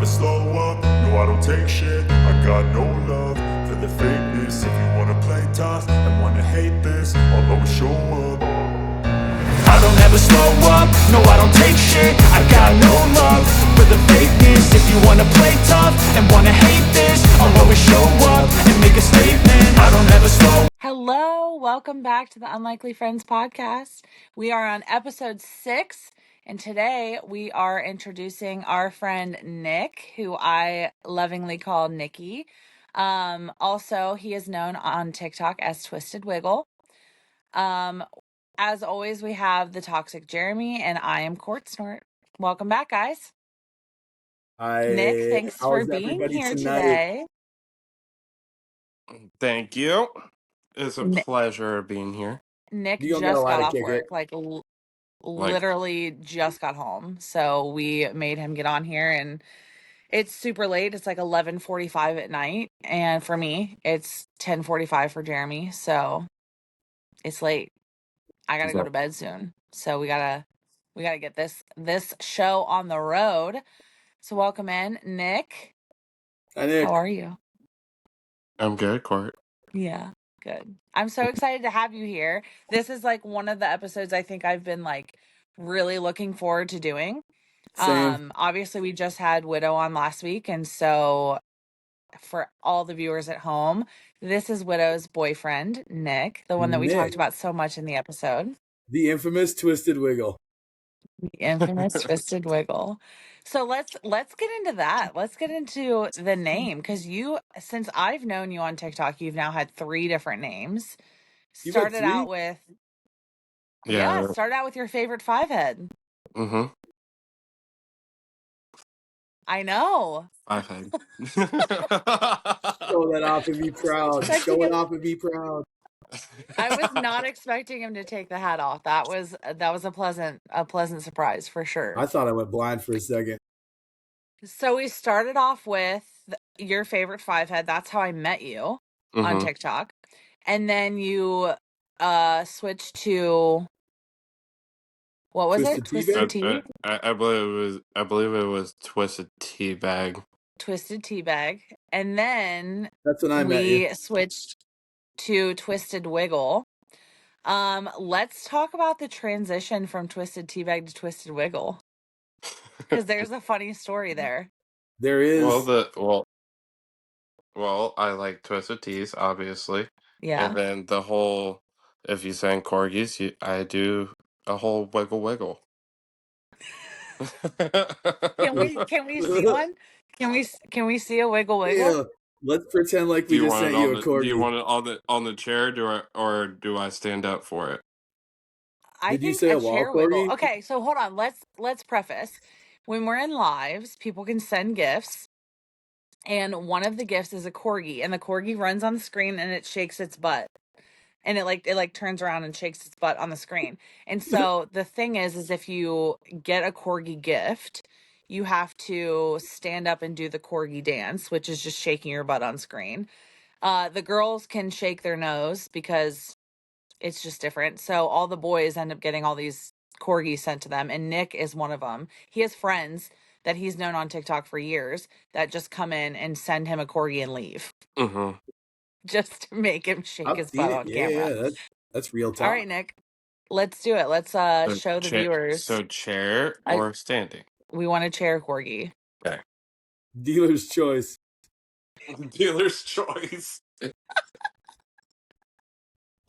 slow up, no I don't take shit. I got no love for the fakeness. If you wanna play tough and wanna hate this, I'll always show up. I don't ever slow up, no I don't take shit. I got no love for the fakeness. If you wanna play tough and wanna hate this, I'll always show up and make a statement. I don't ever slow. Hello, welcome back to the Unlikely Friends podcast. We are on episode 6, and today we are introducing our friend Nick, who I lovingly call Nicky. Also, he is known on TikTok as Twisted Wiggle. As always, we have the toxic Jeremy, and I am Court Snort. Welcome back, guys. Nick, thanks for being here today. Thank you. It's a pleasure being here. Nick just got off work, literally just got home. So we made him get on here, and it's super late. It's like 11:45 at night. And for me, it's 10:45 for Jeremy. So it's late. I gotta go to bed soon. So we gotta get this show on the road. So welcome in, Nick. Hi, Nick. How are you? I'm good, Court. Yeah, good. I'm so excited to have you here. This is like one of the episodes I think I've been like really looking forward to doing. Same. Obviously we just had Widow on last week, and so for all the viewers at home, this is Widow's boyfriend, Nick, the one that we talked about so much in the episode. The infamous Twisted Wiggle. The infamous Twisted Wiggle. So let's get into that. Let's get into the name, because since I've known you on TikTok, you've now had 3 different names. Started out with started out with your favorite 5-head. Mm-hmm. I know. 5-head. Show that off and be proud. Show it off and be proud. I was not expecting him to take the hat off. That was a pleasant surprise for sure. I thought I went blind for a second. So we started off with your favorite 5-head. That's how I met you on TikTok. And then you switched to, what was it? Twisted Tea? I believe it was Twisted Tea Bag. Twisted Tea Bag. And then that's when I met you. We switched to Twisted Wiggle. Let's talk about the transition from Twisted Tea Bag to Twisted Wiggle, because there's a funny story there. There is. Well, I like Twisted Teas, obviously. Yeah. And then the whole, if you sang corgis, I do a whole wiggle. Can we see one? Can we see a wiggle? Yeah. Let's pretend like we just sent you a corgi. Do you want it on the chair, or do I stand up for it? Did you say a chair wiggle? Okay, so hold on. Let's preface. When we're in lives, people can send gifts, and one of the gifts is a corgi, and the corgi runs on the screen and it shakes its butt. And it turns around and shakes its butt on the screen. And so the thing is if you get a corgi gift, you have to stand up and do the corgi dance, which is just shaking your butt on screen. The girls can shake their nose because it's just different. So all the boys end up getting all these corgis sent to them, and Nick is one of them. He has friends that he's known on TikTok for years that just come in and send him a corgi and leave. Mm-hmm. Just to make him shake his butt on camera. Yeah, that's real talk. All right, Nick. Let's do it. Let's show the viewers. So chair or standing? We want a chair corgi. Okay. Dealer's choice. Dealer's choice.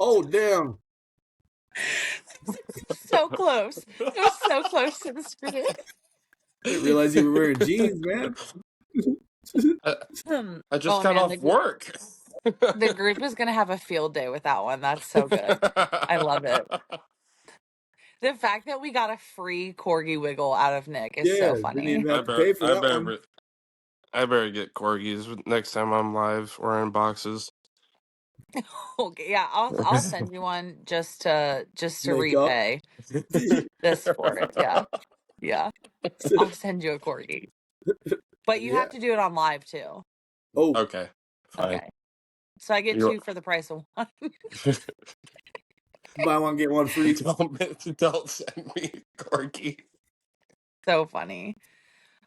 Oh, damn. So close. It was so close to the screen. I didn't realize you were wearing jeans, man. I just got off work. The group is going to have a field day with that one. That's so good. I love it. The fact that we got a free corgi wiggle out of Nick is so funny. Didn't even have to pay for that one. I better get corgis next time I'm live or in boxes. Okay, yeah, I'll send you one just to repay this for it. Yeah. I'll send you a corgi, but you have to do it on live too. Oh, okay, fine. Okay, so I get 2 for the price of 1. Buy one get one free. Don't send me corgi. So funny.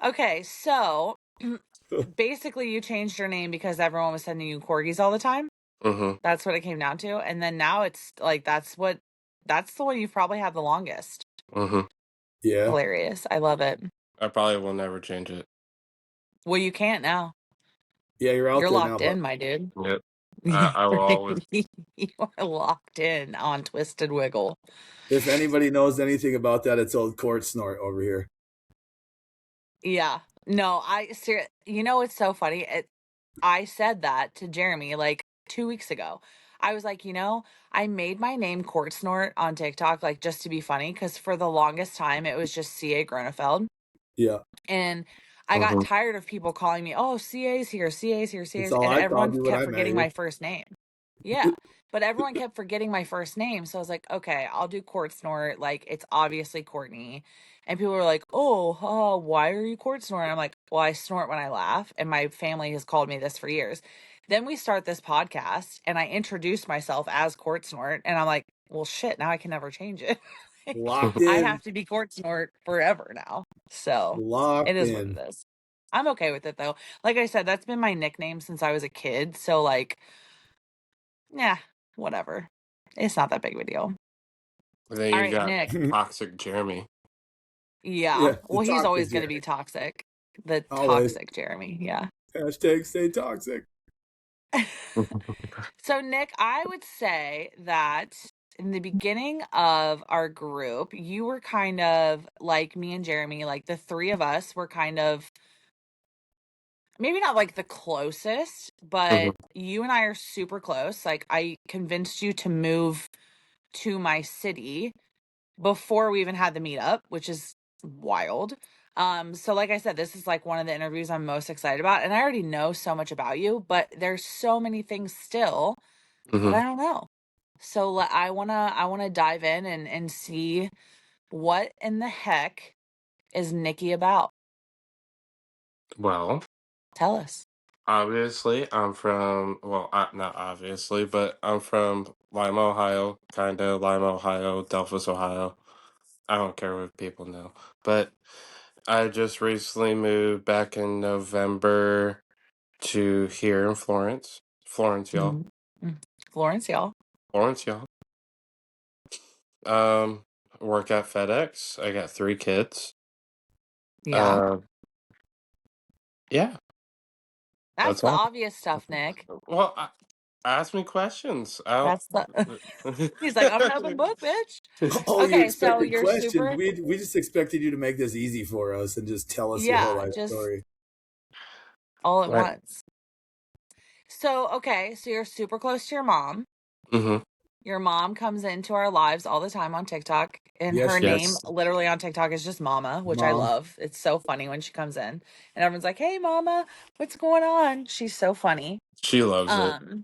Okay, so basically you changed your name because everyone was sending you corgis all the time. Mm-hmm. That's what it came down to. And then now it's like that's the one you've probably had the longest. Mm-hmm. Yeah. Hilarious. I love it. I probably will never change it. Well, you can't now. Yeah, you're out there locked now, in, my dude. Yep. I will always. You are locked in on Twisted Wiggle. If anybody knows anything about that, it's old Court Snort over here. Yeah. No, you know, it's so funny. I said that to Jeremy like 2 weeks ago. I was like, you know, I made my name Court Snort on TikTok, like just to be funny, because for the longest time it was just C.A. Gronefeld. Yeah. And I got tired of people calling me, oh, CA's here, CA's here, CA's, all and I called everyone you when kept I met forgetting you. my first name. Yeah. But everyone kept forgetting my first name. So I was like, okay, I'll do Court Snort. Like, it's obviously Courtney. And people were like, oh, why are you Court Snort? And I'm like, well, I snort when I laugh. And my family has called me this for years. Then we start this podcast and I introduced myself as Court Snort. And I'm like, well, shit, now I can never change it. Locked I in. have to be Court Snort forever now. So it Locked is what in. it is. I'm okay with it though. Like I said, that's been my nickname since I was a kid. So like, yeah, whatever. It's not that big of a deal. Then All you right, got Nick. Toxic Jeremy. Yeah. the Well, he's toxic always going to Jeremy. be toxic. The Always. toxic Jeremy. Yeah. Hashtag stay toxic. So, Nick, I would say that in the beginning of our group, you were kind of like me and Jeremy, like the three of us were kind of maybe not like the closest, but you and I are super close. Like, I convinced you to move to my city before we even had the meetup, which is wild. So like I said, this is like one of the interviews I'm most excited about. And I already know so much about you, but there's so many things still that I don't know. So I wanna dive in and see what in the heck is Nikki about. Well, Tell us. obviously, I'm from, well, not obviously, but I'm from Lima, Ohio, kind of Lima, Ohio, Delphus, Ohio. I don't care what people know. But I just recently moved back in November to here in Florence. Florence, y'all. Mm. Florence, y'all. Florence, y'all. Um, work at FedEx. I got 3 kids. Yeah. Yeah. That's That's the all. obvious stuff, Nick. Well, ask me questions. That's the he's like, I'm an open book, bitch. Oh, you Okay, so expected you're questions. super We just expected you to make this easy for us and just tell us your whole yeah, life just story. all at Right. once. So, okay, so you're super close to your mom. Mm-hmm. Your mom comes into our lives all the time on TikTok, and Yes, her she name Yes. literally on TikTok is just Mama, which I Mom. love. It's so funny when she comes in, and everyone's like, "Hey, Mama, what's going on?" She's so funny. She loves it.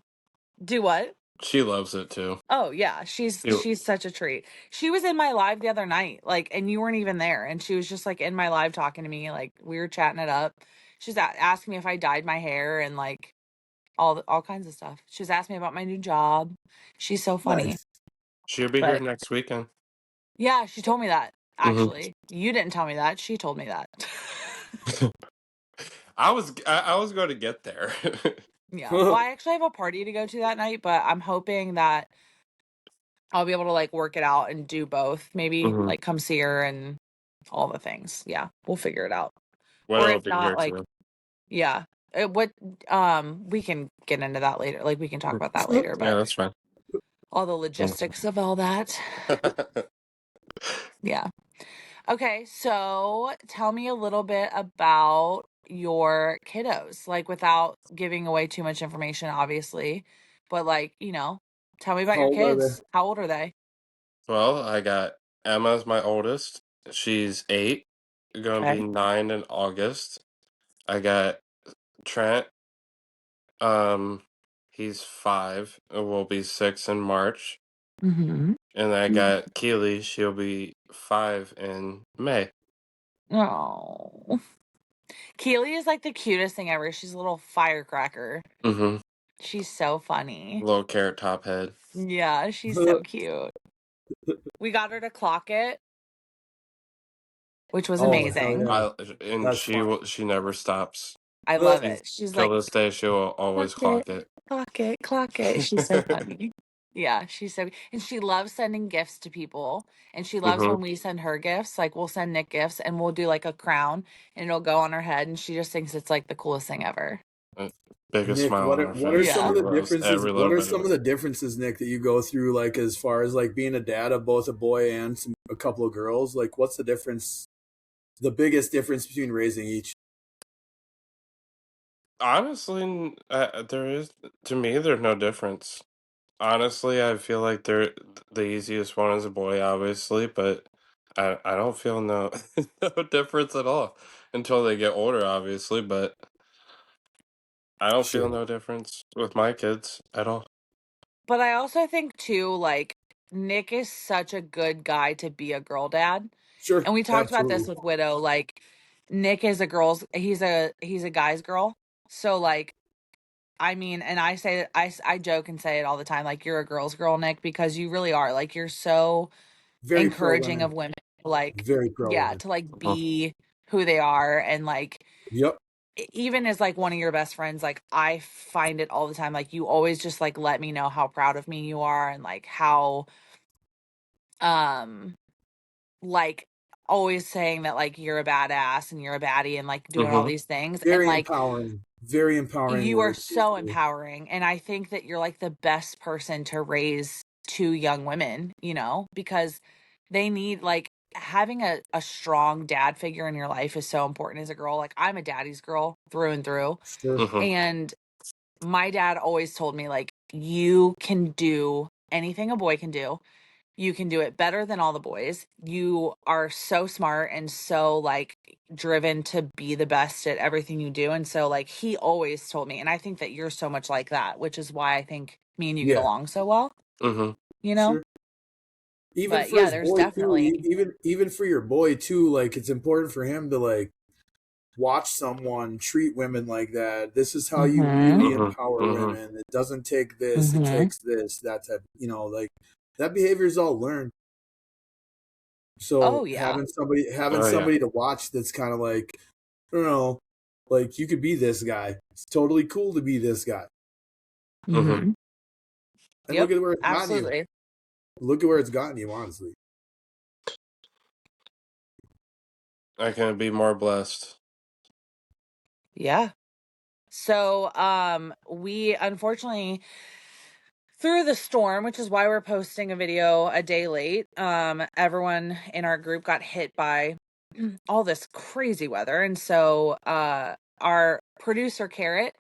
Do what? She loves it too. Oh yeah, she's such a treat. She was in my live the other night, like, and you weren't even there, and she was just like in my live talking to me, like we were chatting it up. She's asking me if I dyed my hair and like all kinds of stuff. She was asking me about my new job. She's so funny. Nice. She'll be here But next weekend. yeah, she told me that. Mm-hmm. Actually, you didn't tell me that. She told me that. I was going to get there. Yeah. Well, I actually have a party to go to that night, but I'm hoping that I'll be able to like work it out and do both. Maybe Mm-hmm. like come see her and all the things. Yeah, we'll figure it out. Or Winter will if be not, here like too. yeah. What we can get into that later. Like we can talk about that later, Yeah, but that's fine. all the logistics of all that. Yeah. Okay, so tell me a little bit about your kiddos, like without giving away too much information, obviously, but like, tell me about How your old are they? kids. How old are they? Well, I got Emma's my oldest. She's 8, gonna be Okay. 9 in August. I got Trent. He's 5 and will be 6 in March. Mm-hmm. And I got Keely. She'll be 5 in May. Oh. Keely is like the cutest thing ever. She's a little firecracker. Mm-hmm. She's so funny. Little carrot top head. Yeah, she's so cute. We got her to clock it, which was Oh, hell amazing. yeah. And That's fun. she never stops. I love it. She's Till like, this day, she will always clock it. clock it, clock it. She's so funny. Yeah, she's so, and she loves sending gifts to people. And she loves Mm-hmm. when we send her gifts. Like, we'll send Nick gifts and we'll do like a crown and it'll go on her head. And she just thinks it's like the coolest thing ever. Biggest Nick, smile on her what are face. some Yeah. of She the loves differences? every What little are bit of some it. of the differences, Nick, that you go through, like as far as like being a dad of both a boy and a couple of girls? Like, what's the difference? The biggest difference between raising each? Honestly, there is, to me, there's no difference. Honestly, I feel like they're the easiest one is a boy, obviously, but I don't feel no no difference at all until they get older, obviously. But I don't feel Sure, no difference with my kids at all. But I also think too, like, Nick is such a good guy to be a girl dad. sure, And we talked about this absolutely, with Widow. Like, Nick is a girl's, he's a guy's girl. So like, I mean, and I say that I joke and say it all the time, like, you're a girl's girl, Nick, because you really are. Like, you're so very pro encouraging women, of women, like, very pro yeah, women. to like Mhm. be who they are. And like, Yep, even as like one of your best friends, like, I find it all the time, like, you always just like let me know how proud of me you are and like how, um, like, always saying that like you're a badass and you're a baddie and like doing all Mhm. these things. And like, very empowering you are words. so empowering. And I think that you're like the best person to raise two young women, you know, because they need like having a strong dad figure in your life is so important as a girl. Like, I'm a daddy's girl through and through. Sure, Mhm. And my dad always told me, like, you can do anything a boy can do. You can do it better than all the boys. You are so smart and so like driven to be the best at everything you do. And so like he always told me, and I think that you're so much like that, which is why I think me and you get yeah, along so well, Mhm. you know? sure. Even But for yeah, his there's boy too. definitely Even for your boy too. Like it's important for him to like watch someone treat women like that. This is how you Mhm. really Mhm. empower Mhm. women. It doesn't take this, it Mhm. takes this, that type, like that behavior is all learned. Oh So yeah. having Oh yeah. somebody to watch that's kind of like, I don't know, like you could be this guy. It's totally cool to be this guy. Mhm. Mhm. And Yep. look at where it's gotten you. Absolutely. Look at where it's gotten you, honestly. I can't be more blessed. Yeah. So we unfortunately through the storm, which is why we're posting a video a day late, everyone in our group got hit by all this crazy weather. And so our producer Carrot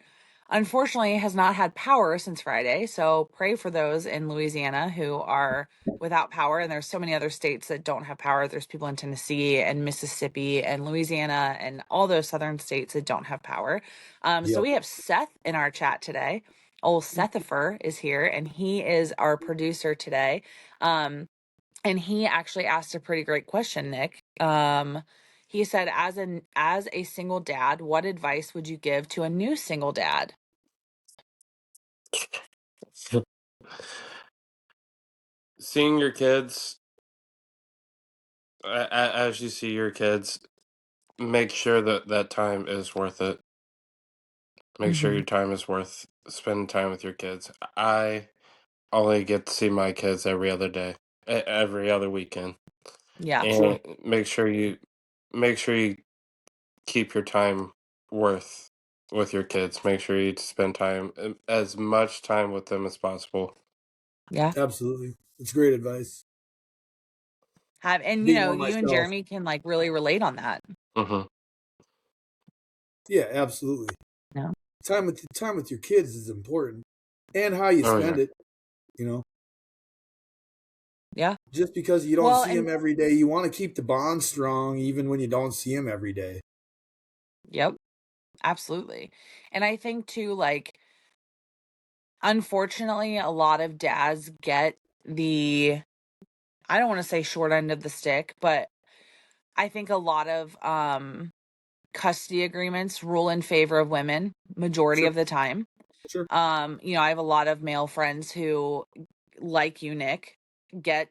unfortunately has not had power since Friday. So pray for those in Louisiana who are without power. And there's so many other states that don't have power. There's people in Tennessee and Mississippi and Louisiana and all those southern states that don't have power. So Yep. we have Seth in our chat today. Old Sethifer is here, and he is our producer today. And he actually asked a pretty great question, Nick. He said, as a single dad, what advice would you give to a new single dad? Seeing your kids, as you see your kids, make sure that that time is worth it. Make sure Mm-hmm. your time is worth spending time with your kids. I only get to see my kids every other day, every other weekend, Yeah. Sure. and make sure you keep your time worth with your kids. Make sure you spend time, as much time with them as possible. Yeah. Absolutely. It's great advice. And Being one you and myself. Jeremy can like really relate on that. Hmm. Yeah, absolutely. No. Time with your kids is important. And how you Oh yeah. spend it, you know. Yeah. Just because you don't Well, see and them every day, you want to keep the bond strong even when you don't see them every day. yep, absolutely. And I think too, like, unfortunately, a lot of dads get the, I don't want to say short end of the stick, but I think a lot of custody agreements rule in favor of women majority Sure. of the time. Sure. I have a lot of male friends who, like you, Nick, get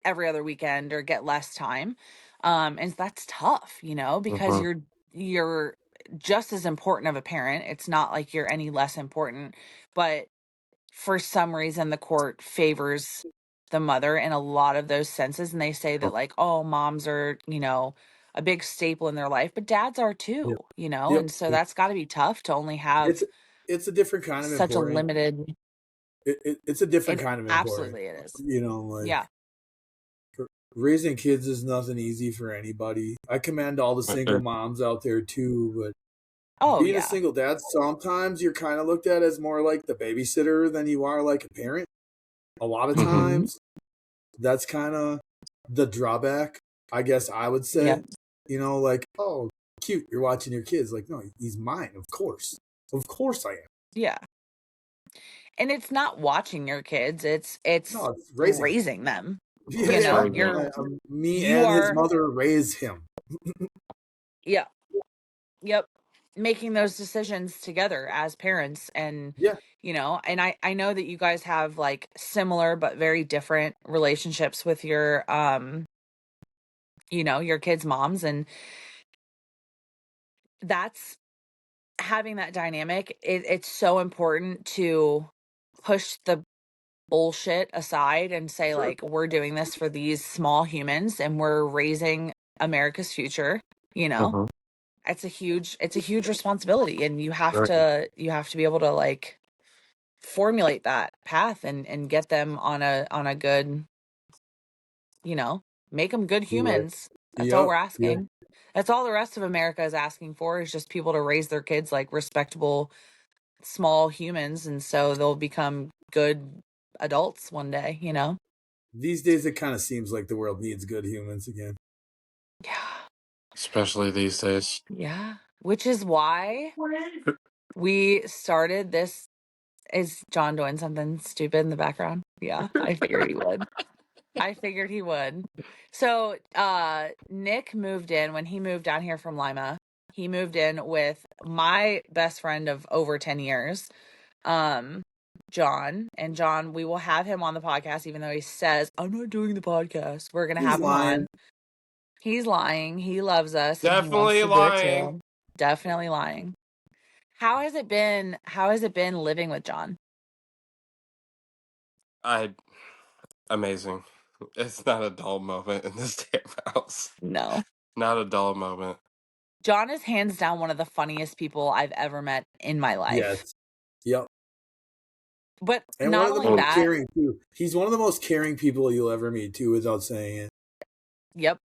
every other weekend or get less time. And that's tough, because Hmm. you're just as important of a parent. It's not like you're any less important, but for some reason the court favors the mother in a lot of those senses, and they say that like, oh, moms are, you know, a big staple in their life, but dads are too, Yep. you know. Yep. And so that's got to be tough to only have it's a different kind of such a important. limited. It's a different kind of important. Absolutely it is. You know, like, yeah, raising kids is nothing easy for anybody. I commend all the single moms out there too, but being a single dad, sometimes you're kind of looked at as more like the babysitter than you are like a parent. A lot of times, that's kind of the drawback, I guess I would say. Yep. You know, like, oh, cute, you're watching your kids. Like, no, he's mine, of course. Of course I am. Yeah. And it's not watching your kids, it's raising them. Yeah, you know, his mother raise him. Yeah. Yep. Making those decisions together as parents. And you know, and I know that you guys have like similar but very different relationships with your you know, your kids' moms, and that's having that dynamic. It's so important to push the bullshit aside and say like, we're doing this for these small humans and we're raising America's future, you know. It's a huge responsibility, and you have to be able to like formulate that path and get them on a good, you know, make them good humans. That's all we're asking. That's all the rest of America is asking for, is just people to raise their kids like respectable small humans, and so they'll become good adults one day, you know. These days it kind of seems like the world needs good humans again. Yeah. Especially these days. Yeah. Which is why we started this. Is John doing something stupid in the background? Yeah, I figured he would. I figured he would. So Nick moved in when he moved down here from Lima. He moved in with my best friend of over 10 years, John. And John, we will have him on the podcast, even though he says, I'm not doing the podcast. We're going to have him on. He's lying. He loves us. Definitely lying. Definitely lying. How has it been living with John? Amazing. It's not a dull moment in this damn house. No. Not a dull moment. John is hands down one of the funniest people I've ever met in my life. Yes. Yep. But and not one of the only most that, caring too. He's one of the most caring people you'll ever meet too, without saying it. Yep.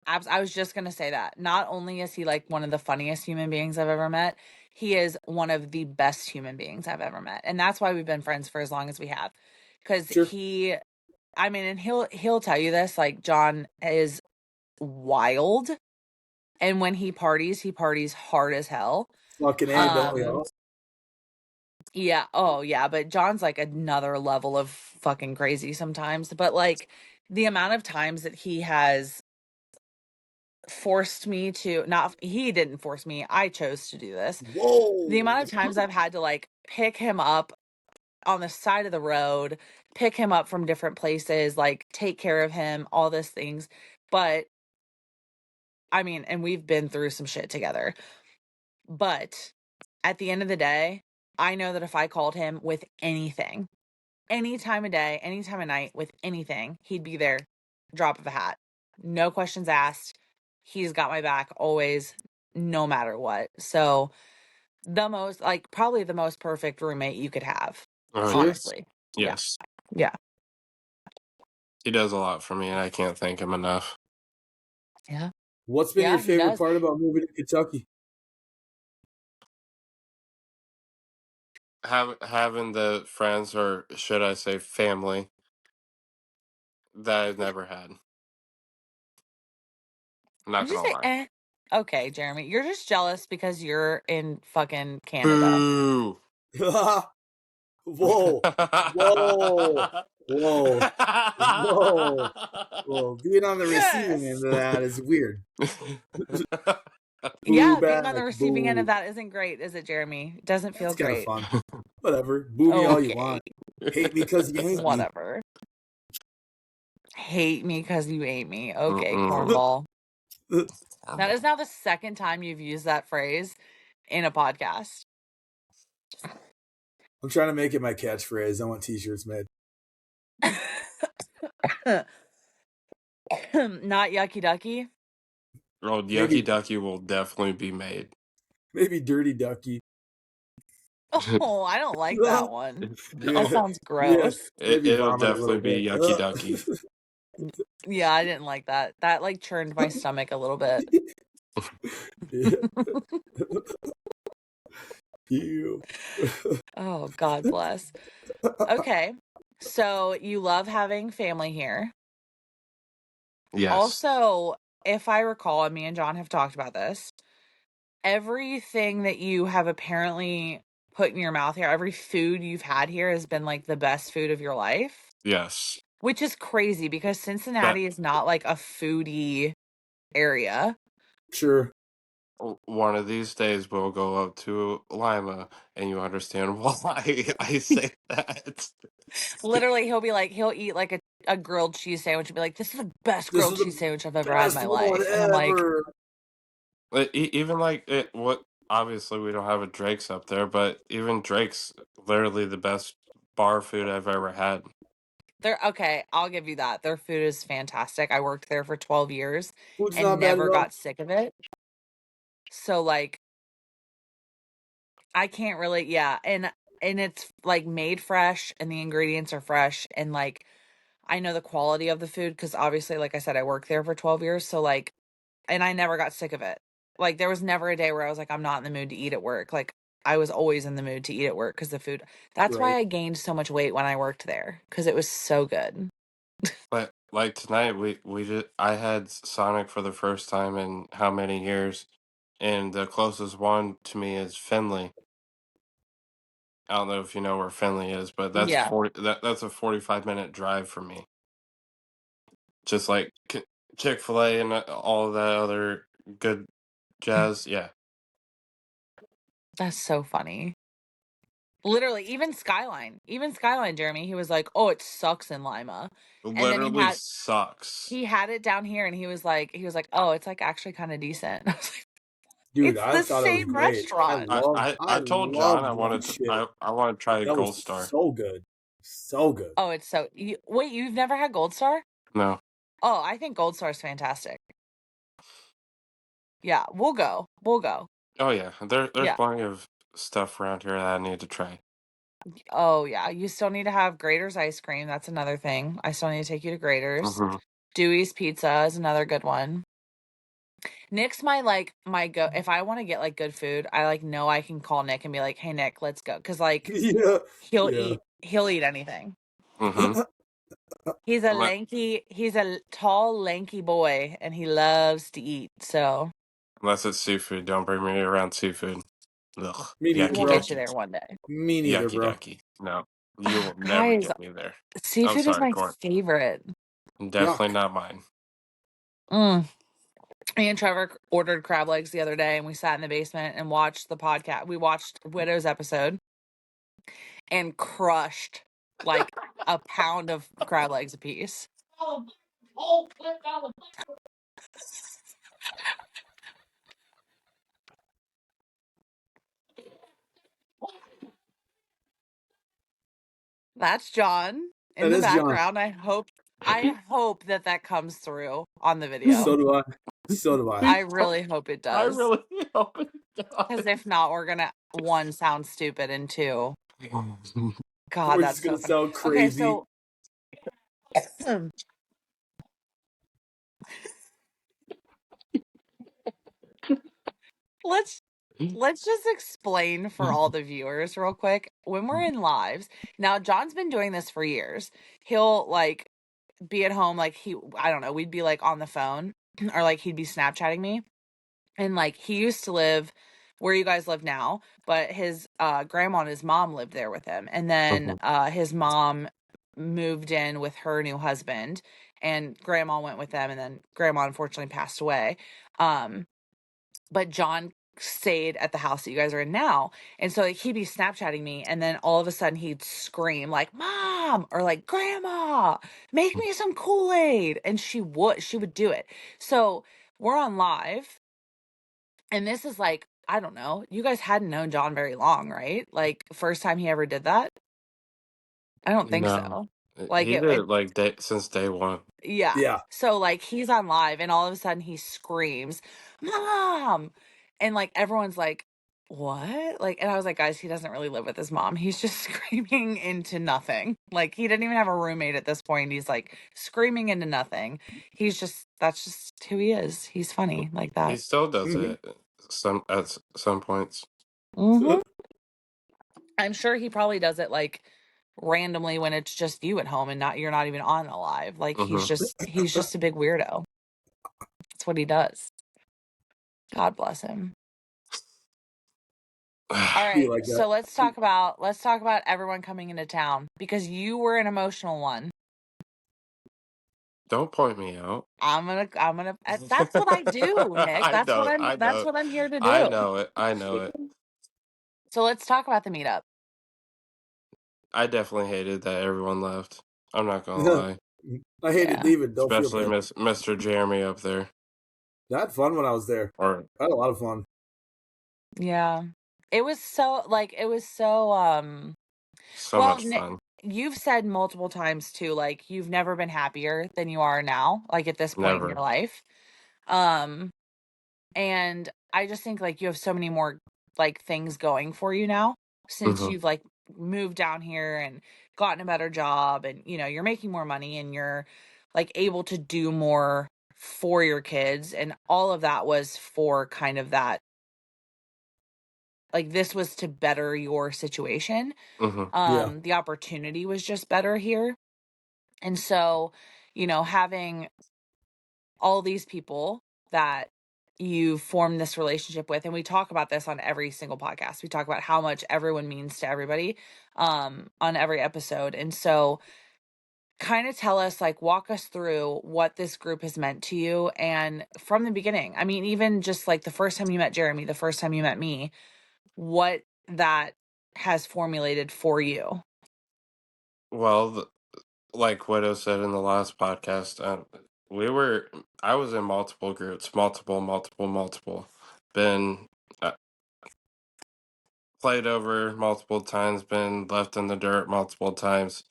I was just going to say that. Not only is he like one of the funniest human beings I've ever met, he is one of the best human beings I've ever met. And that's why we've been friends for as long as we have. Because and he'll tell you this, like, John is wild. And when he parties hard as hell. Fucking A, don't we all? Yeah. Oh, yeah. But John's like another level of fucking crazy sometimes. But like the amount of times that he has forced me to he didn't force me. I chose to do this. Whoa. The amount of times I've had to like pick him up on the side of the road, pick him up from different places, like take care of him, all these things. But I mean, and we've been through some shit together. But at the end of the day, I know that if I called him with anything, any time of day, any time of night, with anything, he'd be there, drop of a hat. No questions asked. He's got my back always, no matter what. So probably the most perfect roommate you could have, honestly. Yes. Yeah. He does a lot for me, and I can't thank him enough. Yeah. What's been your favorite part about moving to Kentucky? Having the friends, or should I say family, that I've never had. I'm not gonna lie. Okay, Jeremy, you're just jealous because you're in fucking Canada. Boo. Whoa. Whoa. Whoa. Whoa. Being on the receiving end of that is weird. Yeah, being on the receiving end of that isn't great, is it, Jeremy? It doesn't feel great. Kind of fun. Whatever. Boo me all you want. Hate me because you hate me. Whatever. Hate me because you hate me. Okay, cornball. That is now the second time you've used that phrase in a podcast. I'm trying to make it my catchphrase. I want t-shirts made. Not yucky ducky. Oh, yucky ducky will definitely be made. Maybe dirty ducky. Oh, I don't like that one. That sounds gross. Yeah, it'll definitely be yucky ducky. Yeah, I didn't like that. That like churned my stomach a little bit. Oh, God bless. Okay. So you love having family here. Yes. Also, if I recall, and me and John have talked about this, everything that you have apparently put in your mouth here, every food you've had here has been like the best food of your life. Yes. Which is crazy because Cincinnati is not like a foodie area. Sure. One of these days we'll go up to Lima and you understand why I say that. Literally, he'll eat like a grilled cheese sandwich and be like, "This is the best grilled cheese sandwich I've ever had in my life." And I'm like, even like what? Obviously, we don't have a Drake's up there, but even Drake's literally the best bar food I've ever had. Okay, I'll give you that. Their food is fantastic. I worked there for 12 years Food's and never got sick of it. So like, I can't really, yeah, and it's like made fresh and the ingredients are fresh and like I know the quality of the food because obviously, like I said, I worked there for 12 years. So like, and I never got sick of it. Like there was never a day where I was like, I'm not in the mood to eat at work. Like I was always in the mood to eat at work because the food. That's why I gained so much weight when I worked there because it was so good. But like tonight, I had Sonic for the first time in how many years, and the closest one to me is Findlay. I don't know if you know where Findlay is, but that's 40. That's a 45-minute drive for me. Just like Chick-fil-A and all of that other good jazz. Yeah. That's so funny. Literally, even Skyline, Jeremy, he was like, "Oh, it sucks in Lima." Literally and then sucks. He had it down here, and he was like, "Oh, it's like actually kind of decent." I was like, "Dude, it's I the thought same it was great. restaurant." I told John I wanted to try that Gold Star. So good, so good. Oh, it's so. Wait, you've never had Gold Star? No. Oh, I think Gold Star is fantastic. Yeah, we'll go. Oh yeah, there's plenty of stuff around here that I need to try. Oh yeah, you still need to have Grater's ice cream. That's another thing. I still need to take you to Grater's. Dewey's Pizza is another good one. Nick's my go. If I want to get like good food, I like know I can call Nick and be like, "Hey Nick, let's go," because like he'll eat anything. He's a tall, lanky boy, and he loves to eat. So unless it's seafood, don't bring me around seafood. Ugh. Me neither, we'll get you there one day. Me neither, bro. Yucky. No, you will never get me there. Seafood is my favorite. Definitely not mine. Me and Trevor ordered crab legs the other day, and we sat in the basement and watched the podcast. We watched Widow's episode and crushed like a pound of crab legs a piece. That's John in the background. John. I hope that comes through on the video. So do I. I really hope it does. I really hope it does. Because if not, we're gonna one, sound stupid, and two, God, that's gonna sound crazy. Okay, so let's just explain for all the viewers real quick. When we're in lives, now John's been doing this for years. He'll like be at home, like I don't know, we'd be like on the phone or like he'd be Snapchatting me. And like he used to live where you guys live now, but his grandma and his mom lived there with him. And then his mom moved in with her new husband and grandma went with them, and then grandma unfortunately passed away. But John stayed at the house that you guys are in now. And so like, he'd be Snapchatting me, and then all of a sudden he'd scream like, "Mom," or like, "Grandma, make me some Kool-Aid." And she would do it. So we're on live, and this is like, I don't know, you guys hadn't known John very long, right? Like, first time he ever did that? I don't think No, so. Like, he did it like since day one. yeah. Yeah. So, like, he's on live, and all of a sudden he screams, "Mom!" And, like, everyone's like, "What?" Like, and I was like, "Guys, he doesn't really live with his mom. He's just screaming into nothing. Like, he didn't even have a roommate at this point. He's, like, screaming into nothing. That's just who he is. He's funny like He that." still does it at some points. Mm-hmm. I'm sure he probably does it, like, randomly when it's just you at home and you're not even on a live. Like, he's just a big weirdo. That's what he does. God bless him. All right, like so let's talk about everyone coming into town, because you were an emotional one. Don't point me out. I'm gonna. That's what I do, Nick. That's what I'm here to do. I know it. So let's talk about the meetup. I definitely hated that everyone left. I'm not gonna lie. I hated leaving. Don't especially feel bad. Mr. Jeremy up there. I had fun when I was there. I had a lot of fun. Yeah, it was so much fun. You've said multiple times too, like, you've never been happier than you are now, like, at this point in your life. And I just think, like, you have so many more, like, things going for you now since you've, like, moved down here and gotten a better job, and, you know, you're making more money, and you're, like, able to do more for your kids, and all of that was for kind of that, like, this was to better your situation. The opportunity was just better here. And so, you know, having all these people that you form this relationship with, and we talk about this on every single podcast. We talk about how much everyone means to everybody on every episode. And so, kind of tell us, like, walk us through what this group has meant to you, and from the beginning. I mean, even just like the first time you met Jeremy, the first time you met me, what that has formulated for you. Well, like Widow said in the last podcast, I was in multiple groups, multiple. Been played over multiple times, been left in the dirt multiple times.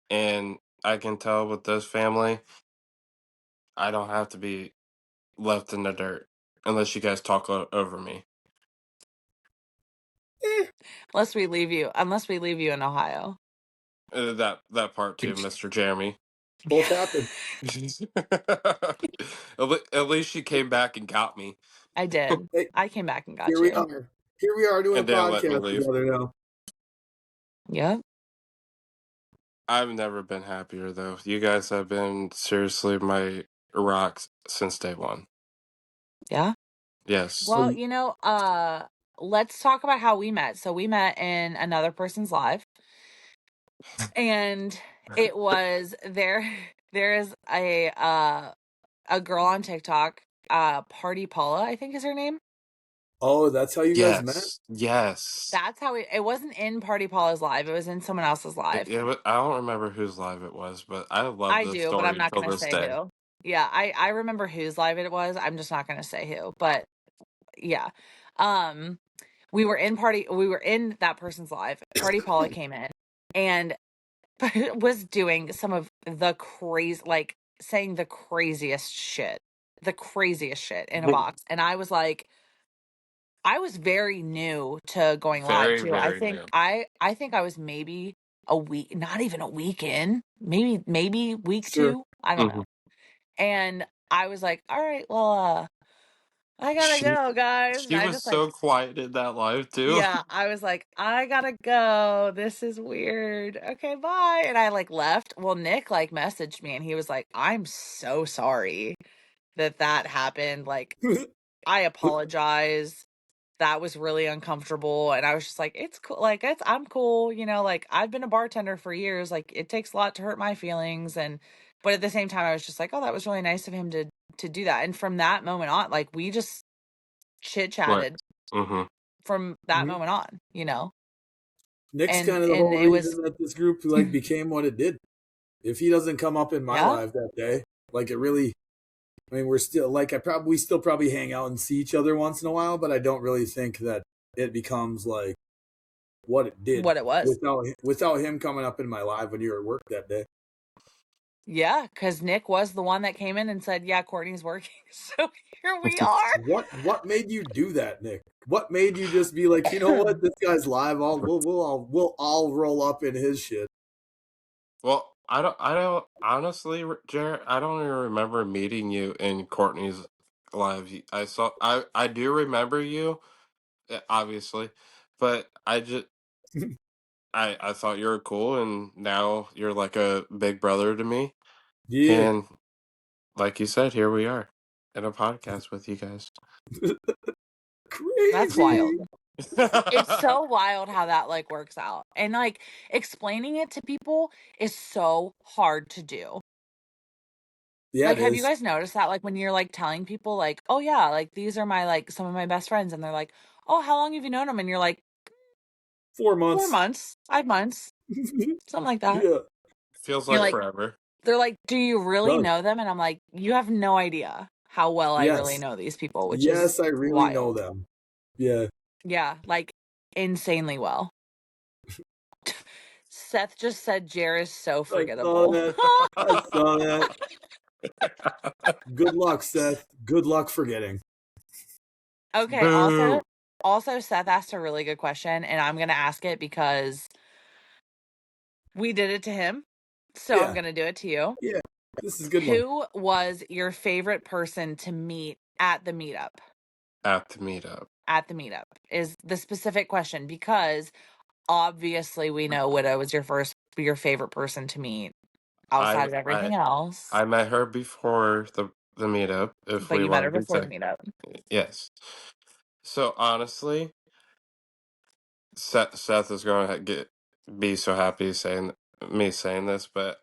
And I can tell with this family, I don't have to be left in the dirt unless you guys talk over me. Unless we leave you in Ohio. That part too, Mr. Jeremy. Both happened. At least she came back and got me. I did. I came back and got you. Here we are doing a podcast together now. Yep. I've never been happier, though. You guys have been seriously my rocks since day one. Yeah? Yes. Well, you know, let's talk about how we met. So we met in another person's live. And it was there is a girl on TikTok, Party Paula, I think is her name. Oh, that's how you guys met? Yes. That's how it wasn't in Party Paula's live. It was in someone else's live. I don't remember whose live it was, but I love this story. But I'm not going to say who. Yeah, I remember whose live it was. I'm just not going to say who. But yeah. We were in that person's live. Party Paula came in and was doing some of the crazy, like, saying the craziest shit in a box. And I was like, I was very new to going live too. I think I think I was maybe a week, not even a week in, maybe week 2. I don't know. And I was like, all right, well, I gotta go, guys. She was so quiet in that live too. Yeah, I was like, I gotta go. This is weird. Okay, bye. And I, like, left. Well, Nick, like, messaged me, and he was like, I'm so sorry that happened. Like, I apologize. That was really uncomfortable. And I was just like, it's cool. Like, I'm cool. You know, like, I've been a bartender for years. Like, it takes a lot to hurt my feelings. But at the same time, I was just like, oh, that was really nice of him to do that. And from that moment on, like, we just chit chatted. From that moment on, you know. Nick's kind of the whole reason that this group, like, became what it did. If he doesn't come up in my live that day, like, it really I mean, we're still like we still probably hang out and see each other once in a while, but I don't really think that it becomes like what it did. What it was. Without him coming up in my live when you were at work that day. Yeah, because Nick was the one that came in and said, "Yeah, Courtney's working." So here we are. What made you do that, Nick? What made you just be like, you know what, this guy's live. We'll all roll up in his shit. Well, I don't honestly, Jared. I don't even remember meeting you in Courtney's live. I do remember you, obviously, but I thought you were cool, and now you're like a big brother to me. Yeah. And like you said, here we are in a podcast with you guys. Crazy. That's wild. It's so wild how that like works out. And like explaining it to people is so hard to do. Yeah, like, have you guys noticed that? Like when you're like telling people like, oh yeah, like these are my like some of my best friends, and they're like, oh, how long have you known them? And you're like, 4 months. 4 months, 5 months, something like that. Yeah. Feels like forever. They're like, do you really know them? And I'm like, you have no idea how well I really know these people, which is I really wild. know them. Yeah. Yeah, like insanely well. Seth just said Jer is so forgettable. I saw that. Good luck, Seth. Good luck forgetting. Okay, also Seth asked a really good question, and I'm going to ask it because we did it to him. So I'm going to do it to you. Yeah, this is a good one. Who was your favorite person to meet at the meetup? At the meetup. At the meetup is the specific question, because obviously we know Widow was your favorite person to meet outside of everything else. I met her before the meetup. But you met her before the meetup. Yes. So honestly, Seth is going to be so happy saying this, but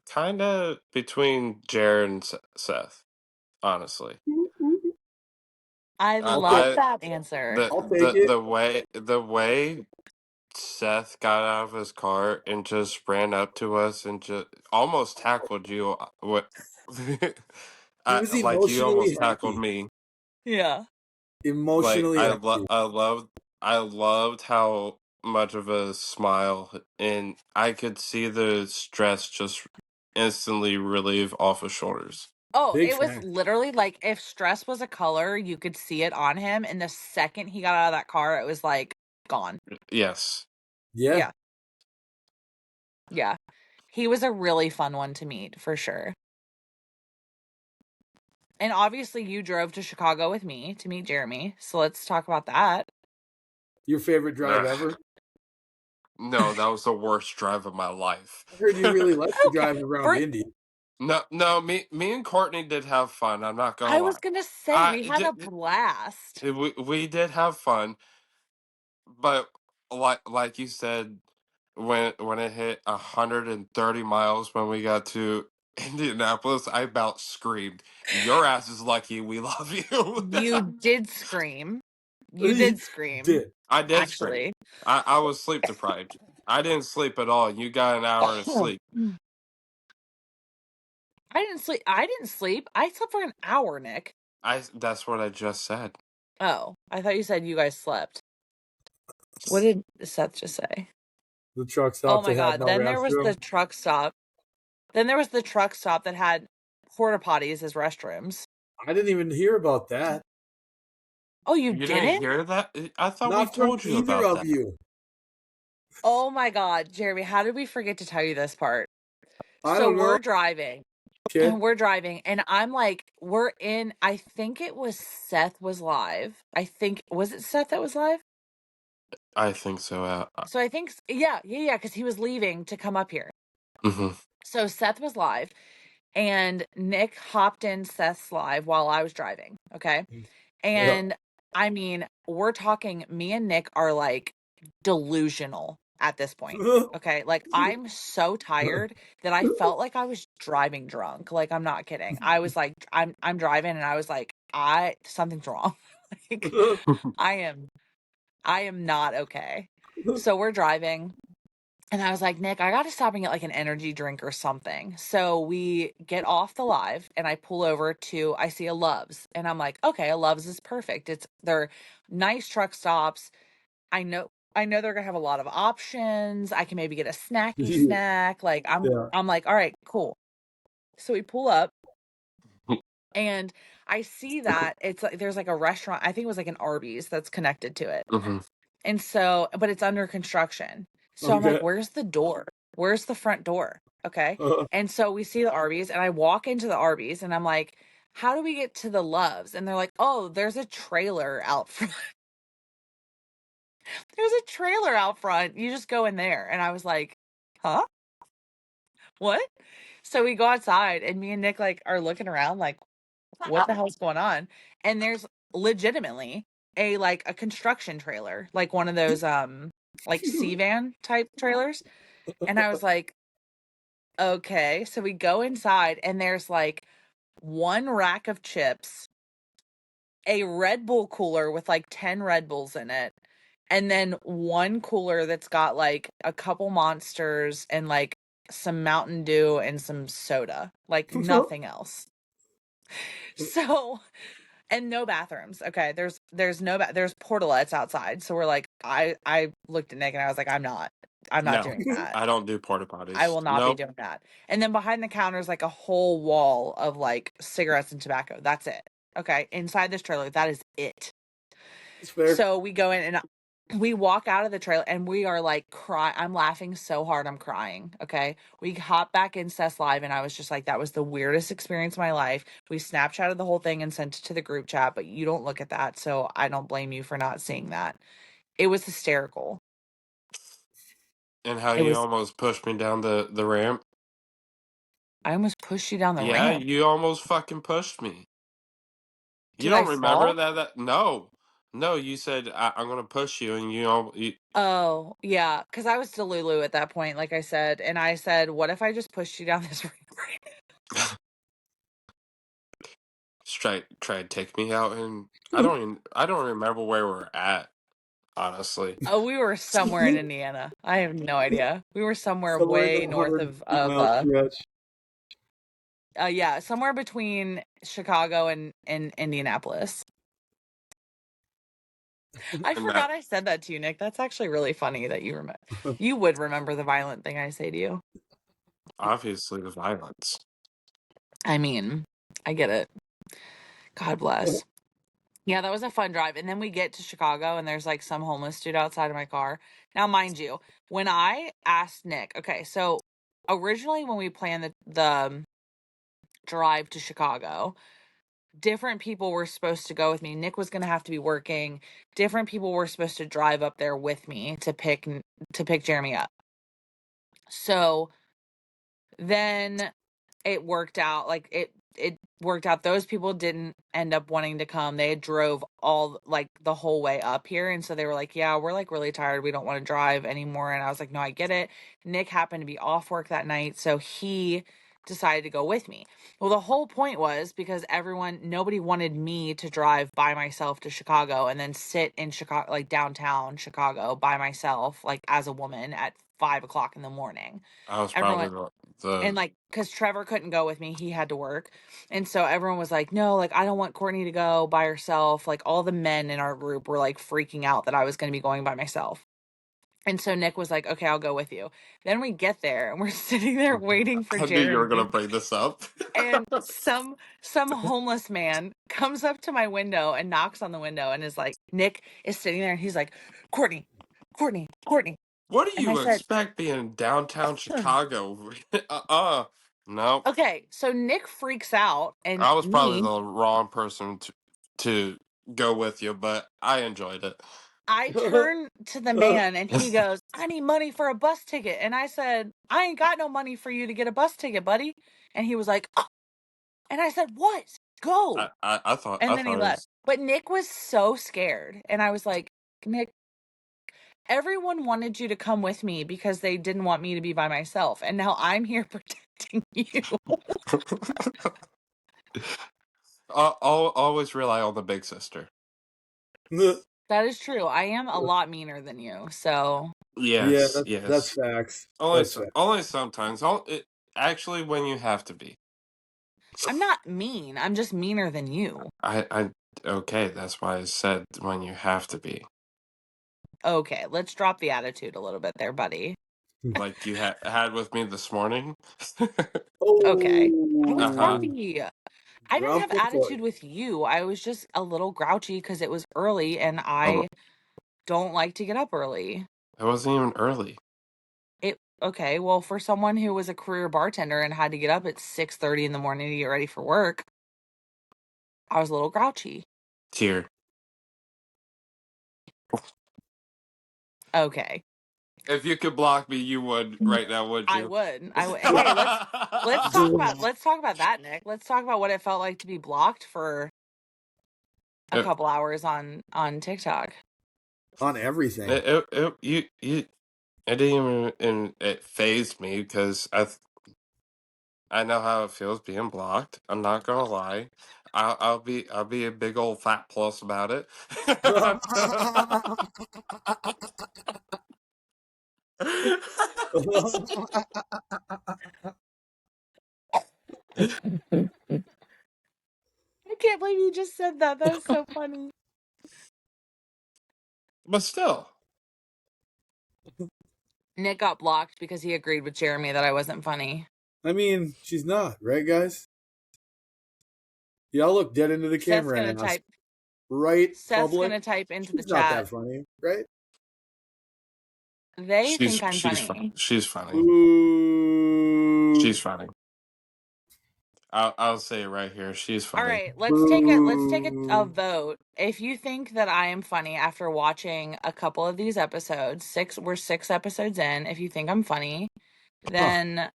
kind of between Jared and Seth, honestly. I love that answer. I'll take it. The way Seth got out of his car and just ran up to us and just almost tackled you. What? Like you almost tackled me. Yeah. Emotionally happy. I loved how much of a smile, and I could see the stress just instantly relieve off his shoulders. Oh, it was literally like if stress was a color, you could see it on him. And the second he got out of that car, it was like gone. Yes. Yeah. Yeah. He was a really fun one to meet, for sure. And obviously you drove to Chicago with me to meet Jeremy. So let's talk about that. Your favorite drive ever? No, that was the worst drive of my life. I heard you really like to drive around Indy. No, me and Courtney did have fun. I'm not gonna lie. I was gonna say we had a blast. We did have fun, but like you said, when it hit 130 miles when we got to Indianapolis, I about screamed. Your ass is lucky. We love you. You did scream. You did scream. I did actually. I was sleep deprived. I didn't sleep at all. You got an hour of sleep. I didn't sleep. I slept for an hour, Nick. That's what I just said. Oh, I thought you said you guys slept. What did Seth just say? The truck stop. Oh my god! Then there was the truck stop. Then there was the truck stop that had porta potties as restrooms. I didn't even hear about that. Oh, you didn't hear that? I thought we told you about either that. of you. Oh my god, Jeremy! How did we forget to tell you this part? We're driving. Okay. And we're driving, and I'm like, we're in. I think it was Seth was live. Was it Seth that was live? I think so. So I think, yeah, because he was leaving to come up here. Mm-hmm. So Seth was live, and Nick hopped in Seth's live while I was driving. Okay. And I mean, we're talking, me and Nick are like delusional at this point. Okay. Like I'm so tired that I felt like I was driving drunk. Like, I'm not kidding. I was like, I'm driving, and I was like, something's wrong. Like, I am not okay. So we're driving, And I was like, Nick, I got to stop and get like an energy drink or something. So we get off the live and I pull over to, I see a Love's and I'm like, okay, a Love's is perfect. They're nice truck stops. I know they're gonna have a lot of options. I can maybe get a snacky snack. Like I'm like, all right, cool. So we pull up and I see that it's like there's like a restaurant. I think it was like an Arby's that's connected to it. Mm-hmm. And so, but it's under construction. So I'm like, where's the door? Where's the front door? Okay. And so we see the Arby's and I walk into the Arby's and I'm like, how do we get to the Loves? And they're like, oh, there's a trailer out front. There's a trailer out front. You just go in there. And I was like, huh? What? So we go outside and me and Nick like are looking around like, what the hell's going on? And there's legitimately a construction trailer, like one of those like C-van type trailers. And I was like, okay. So we go inside and there's like one rack of chips, a Red Bull cooler with like 10 Red Bulls in it, and then one cooler that's got like a couple Monsters and like some Mountain Dew and some soda, like nothing else. So, and no bathrooms. Okay, there's no there's portalettes outside. So we're like, I looked at Nick and I was like, I'm not doing that. I don't do porta potties. I will not be doing that. And then behind the counter is like a whole wall of like cigarettes and tobacco. That's it. Okay, inside this trailer, that is it. So we go in and we walk out of the trailer and we are like crying. I'm laughing so hard I'm crying. Okay. We hop back in Seth's Live and I was just like, that was the weirdest experience of my life. We Snapchatted the whole thing and sent it to the group chat, but you don't look at that. So I don't blame you for not seeing that. It was hysterical. And how you almost pushed me down the ramp. I almost pushed you down the ramp. Yeah, you almost fucking pushed me. You don't remember that? No, you said I'm gonna push you, and you. Oh yeah, because I was Delulu at that point, like I said, and I said, "What if I just pushed you down this ramp?" Try to take me out, and I don't remember where we're at. Honestly, oh, we were somewhere in Indiana. I have no idea. We were somewhere way north of yeah, somewhere between Chicago and Indianapolis. I forgot I said that to you, Nick. That's actually really funny that you remember. You would remember the violent thing I say to you. Obviously, the violence. I mean, I get it. God bless. Yeah, that was a fun drive. And then we get to Chicago and there's like some homeless dude outside of my car. Now, mind you, when I asked Nick, okay, so originally when we planned the drive to Chicago, different people were supposed to go with me. Nick was going to have to be working. Different people were supposed to drive up there with me to pick Jeremy up. So then it worked out like it worked out. Those people didn't end up wanting to come. They drove all like the whole way up here. And so they were like, yeah, we're like really tired. We don't want to drive anymore. And I was like, no, I get it. Nick happened to be off work that night. So he decided to go with me. Well, the whole point was because nobody wanted me to drive by myself to Chicago and then sit in Chicago, like downtown Chicago by myself, like as a woman at 5:00 in the morning. I was probably and like, cause Trevor couldn't go with me. He had to work. And so everyone was like, no, like, I don't want Courtney to go by herself. Like all the men in our group were like freaking out that I was going to be going by myself. And so Nick was like, okay, I'll go with you. Then we get there and we're sitting there waiting for Jeremy. I knew you were going to bring this up. And some homeless man comes up to my window and knocks on the window and is like, Nick is sitting there and he's like, Courtney. What do you expect being downtown Chicago? No. Okay, so Nick freaks out, and I was probably the wrong person to go with you, but I enjoyed it. I turn to the man, and he goes, I need money for a bus ticket. And I said, I ain't got no money for you to get a bus ticket, buddy. And he was like, oh. And I said, what? Go. I thought. And then he left. But Nick was so scared. And I was like, Nick, everyone wanted you to come with me because they didn't want me to be by myself. And now I'm here protecting you. I'll always rely on the big sister. That is true. I am a lot meaner than you. So Yes, that's yes. facts. Only sometimes. Actually, when you have to be. I'm not mean. I'm just meaner than you. Okay, that's why I said when you have to be. Okay, let's drop the attitude a little bit there, buddy. Like you had with me this morning. Okay. I was Uh-huh. grumpy. I didn't have attitude with you. I was just a little grouchy because it was early and I don't like to get up early. It wasn't even early. Okay, well, for someone who was a career bartender and had to get up at 6:30 in the morning to get ready for work, I was a little grouchy. Tear. Okay. If you could block me, you would right now, would you? I would. Hey, let's talk about that, Nick. Let's talk about what it felt like to be blocked for a couple hours on TikTok. On everything. It didn't even it phased me because I know how it feels being blocked. I'm not gonna lie. I'll be a big old fat plus about it. I can't believe you just said that. That was so funny. But still. Nick got blocked because he agreed with Jeremy that I wasn't funny. I mean, she's not, right, guys? Y'all look dead into the camera and ask. Right, Seth's public? gonna type into she's the chat. Not that funny, right? They think I'm funny. She's funny. Ooh. She's funny. I'll say it right here. She's funny. All right, let's take a vote. If you think that I am funny after watching a couple of these episodes, we're 6 episodes in. If you think I'm funny, then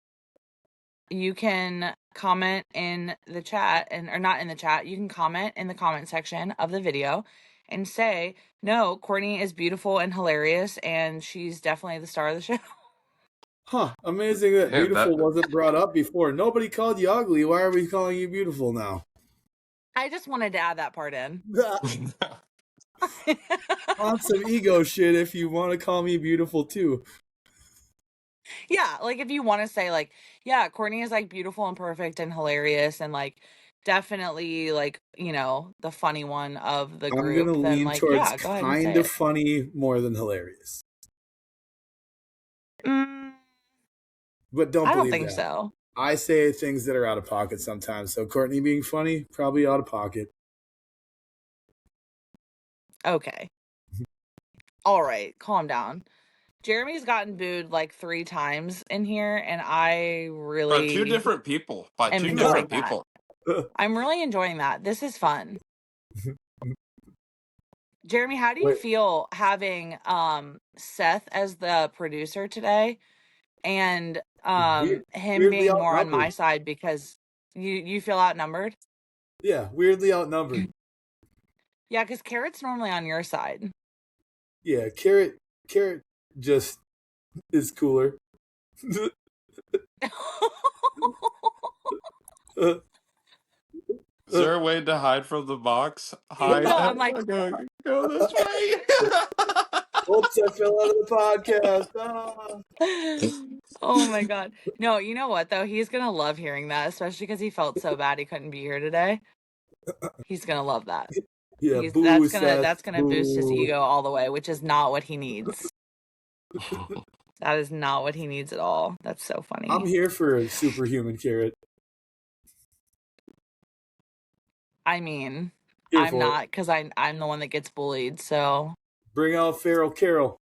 you can comment in the chat or not in the chat. You can comment in the comment section of the video and say, "No, Courtney is beautiful and hilarious, and she's definitely the star of the show." Amazing that beautiful wasn't brought up before. Nobody called you ugly. Why are we calling you beautiful now? I just wanted to add that part in. On some ego shit if you want to call me beautiful too. Yeah, like if you want to say like, yeah, Courtney is like beautiful and perfect and hilarious and like definitely like, you know, the funny one of the group. I'm gonna lean like, towards yeah, go ahead and kind of funny more than hilarious. But don't believe that. I don't think so. I say things that are out of pocket sometimes. So Courtney being funny, probably out of pocket. Okay. All right, calm down. Jeremy's gotten booed like 3 times in here, and I really By 2 different people. I'm really enjoying that. This is fun. Jeremy, how do you feel having Seth as the producer today and him being more on my side because you feel outnumbered? Yeah, weirdly outnumbered. Yeah, because Carrot's normally on your side. Yeah, Carrot just is cooler. Is there a way to hide from the box? Hide. No, I'm like, go this way. Oops, I fell out of the podcast. Oh my god. No, you know what though? He's gonna love hearing that, especially because he felt so bad he couldn't be here today. He's gonna love that. Yeah, that's gonna boost his ego all the way, which is not what he needs. That is not what he needs at all. That's so funny. I'm here for a superhuman Carrot. I mean, I'm not because I'm the one that gets bullied. So bring out Feral Carol.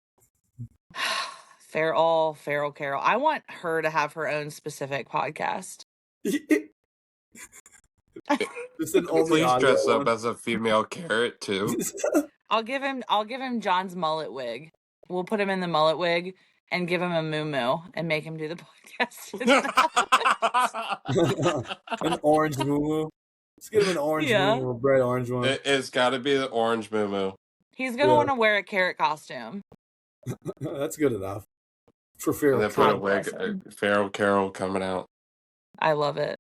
Feral Carol. I want her to have her own specific podcast. Please dress up as a female Carrot too. I'll give him John's mullet wig. We'll put him in the mullet wig and give him a moo and make him do the podcast. An orange moo. Let's give him an orange moo, a bright orange one. It's got to be the orange moo. He's gonna want to wear a Carrot costume. That's good enough for Feral. And then put a wig, Feral Carol coming out. I love it.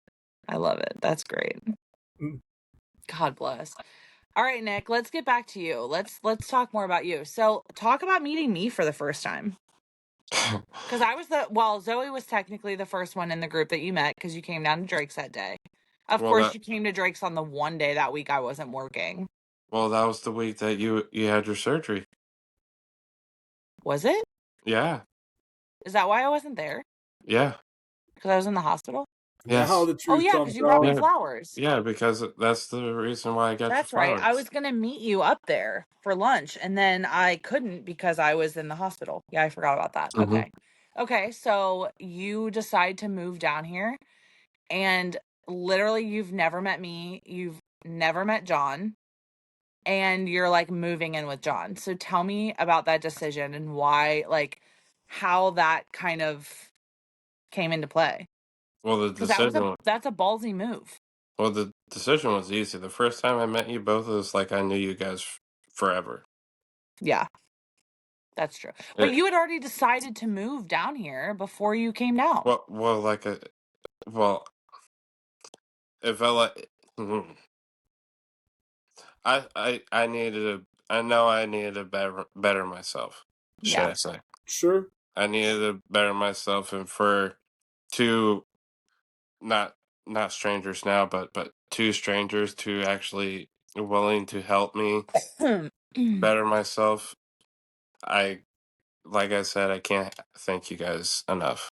That's great. God bless. All right, Nick, let's get back to you. Let's talk more about you. So talk about meeting me for the first time. Because Zoe was technically the first one in the group that you met because you came down to Drake's that day. Of course, you came to Drake's on the one day that week I wasn't working. Well, that was the week that you had your surgery. Was it? Yeah. Is that why I wasn't there? Yeah. Because I was in the hospital? Yes. How the truth because you brought me flowers. Yeah, because that's the reason why I got That's your flowers. right. I was going to meet you up there for lunch, and then I couldn't because I was in the hospital. Yeah, I forgot about that. Mm-hmm. Okay, so you decide to move down here, and literally you've never met me. You've never met John, and you're like moving in with John. So tell me about that decision and why, like, how that kind of came into play. Well, the decision that's a ballsy move. Well, the decision was easy. The first time I met you both, it was like I knew you guys forever. Yeah, that's true. But you had already decided to move down here before you came down. It felt like I needed to better myself. Should I say? Sure. I needed to better myself, and for two, not strangers now, but two strangers to actually willing to help me better myself. Like I said, I can't thank you guys enough.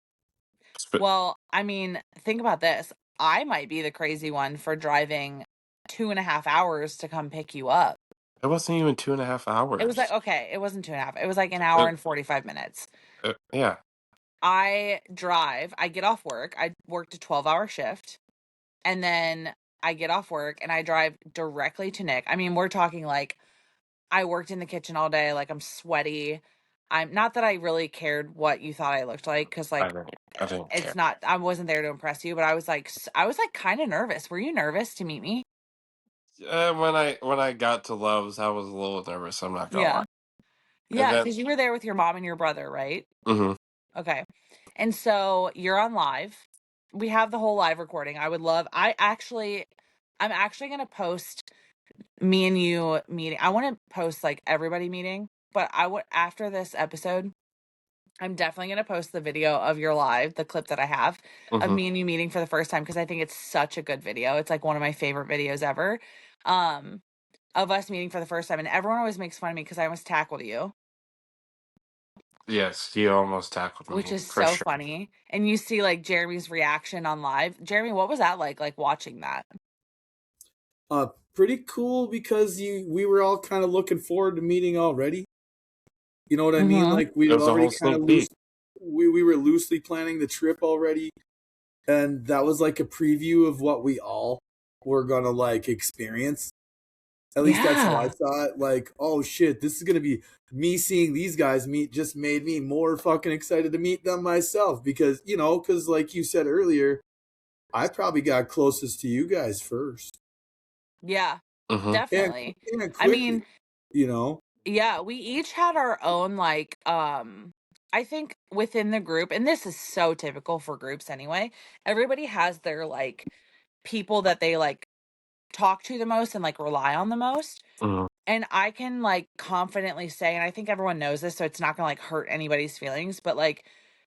Well, I mean, think about this. I might be the crazy one for driving 2.5 hours to come pick you up. It wasn't even 2.5 hours. It was like, okay, it wasn't 2.5. It was like an hour and 45 minutes. Yeah. I get off work. I worked a 12-hour shift. And then I get off work and I drive directly to Nick. I mean, we're talking like I worked in the kitchen all day. Like I'm sweaty. I'm not that I really cared what you thought I looked like. Cause like, I didn't care. not, I wasn't there to impress you, but I was like kind of nervous. Were you nervous to meet me? When I got to Love's, I was a little nervous. I'm not gonna lie. Yeah, because you were there with your mom and your brother, right? Mm-hmm. Okay. And so you're on live. We have the whole live recording. I'm actually going to post me and you meeting. I want to post like everybody meeting, but after this episode, I'm definitely going to post the video of your live, the clip that I have of me and you meeting for the first time, because I think it's such a good video. It's like one of my favorite videos ever, of us meeting for the first time. And everyone always makes fun of me because I almost tackled you. Yes, you almost tackled me. Which is so funny. And you see like Jeremy's reaction on live. Jeremy, what was that like watching that? Pretty cool, because we were all kind of looking forward to meeting already. You know what I mean? Like we already kind of we were loosely planning the trip already, and that was like a preview of what we all were gonna like experience. At least that's how I saw it. Like, oh shit, this is gonna be me seeing these guys meet. Just made me more fucking excited to meet them myself, because like you said earlier, I probably got closest to you guys first. Yeah, definitely. And quickly, I mean, yeah, we each had our own like I think within the group, and this is so typical for groups anyway, everybody has their like people that they like talk to the most and like rely on the most. And I can like confidently say, and I think everyone knows this, so it's not gonna like hurt anybody's feelings, but like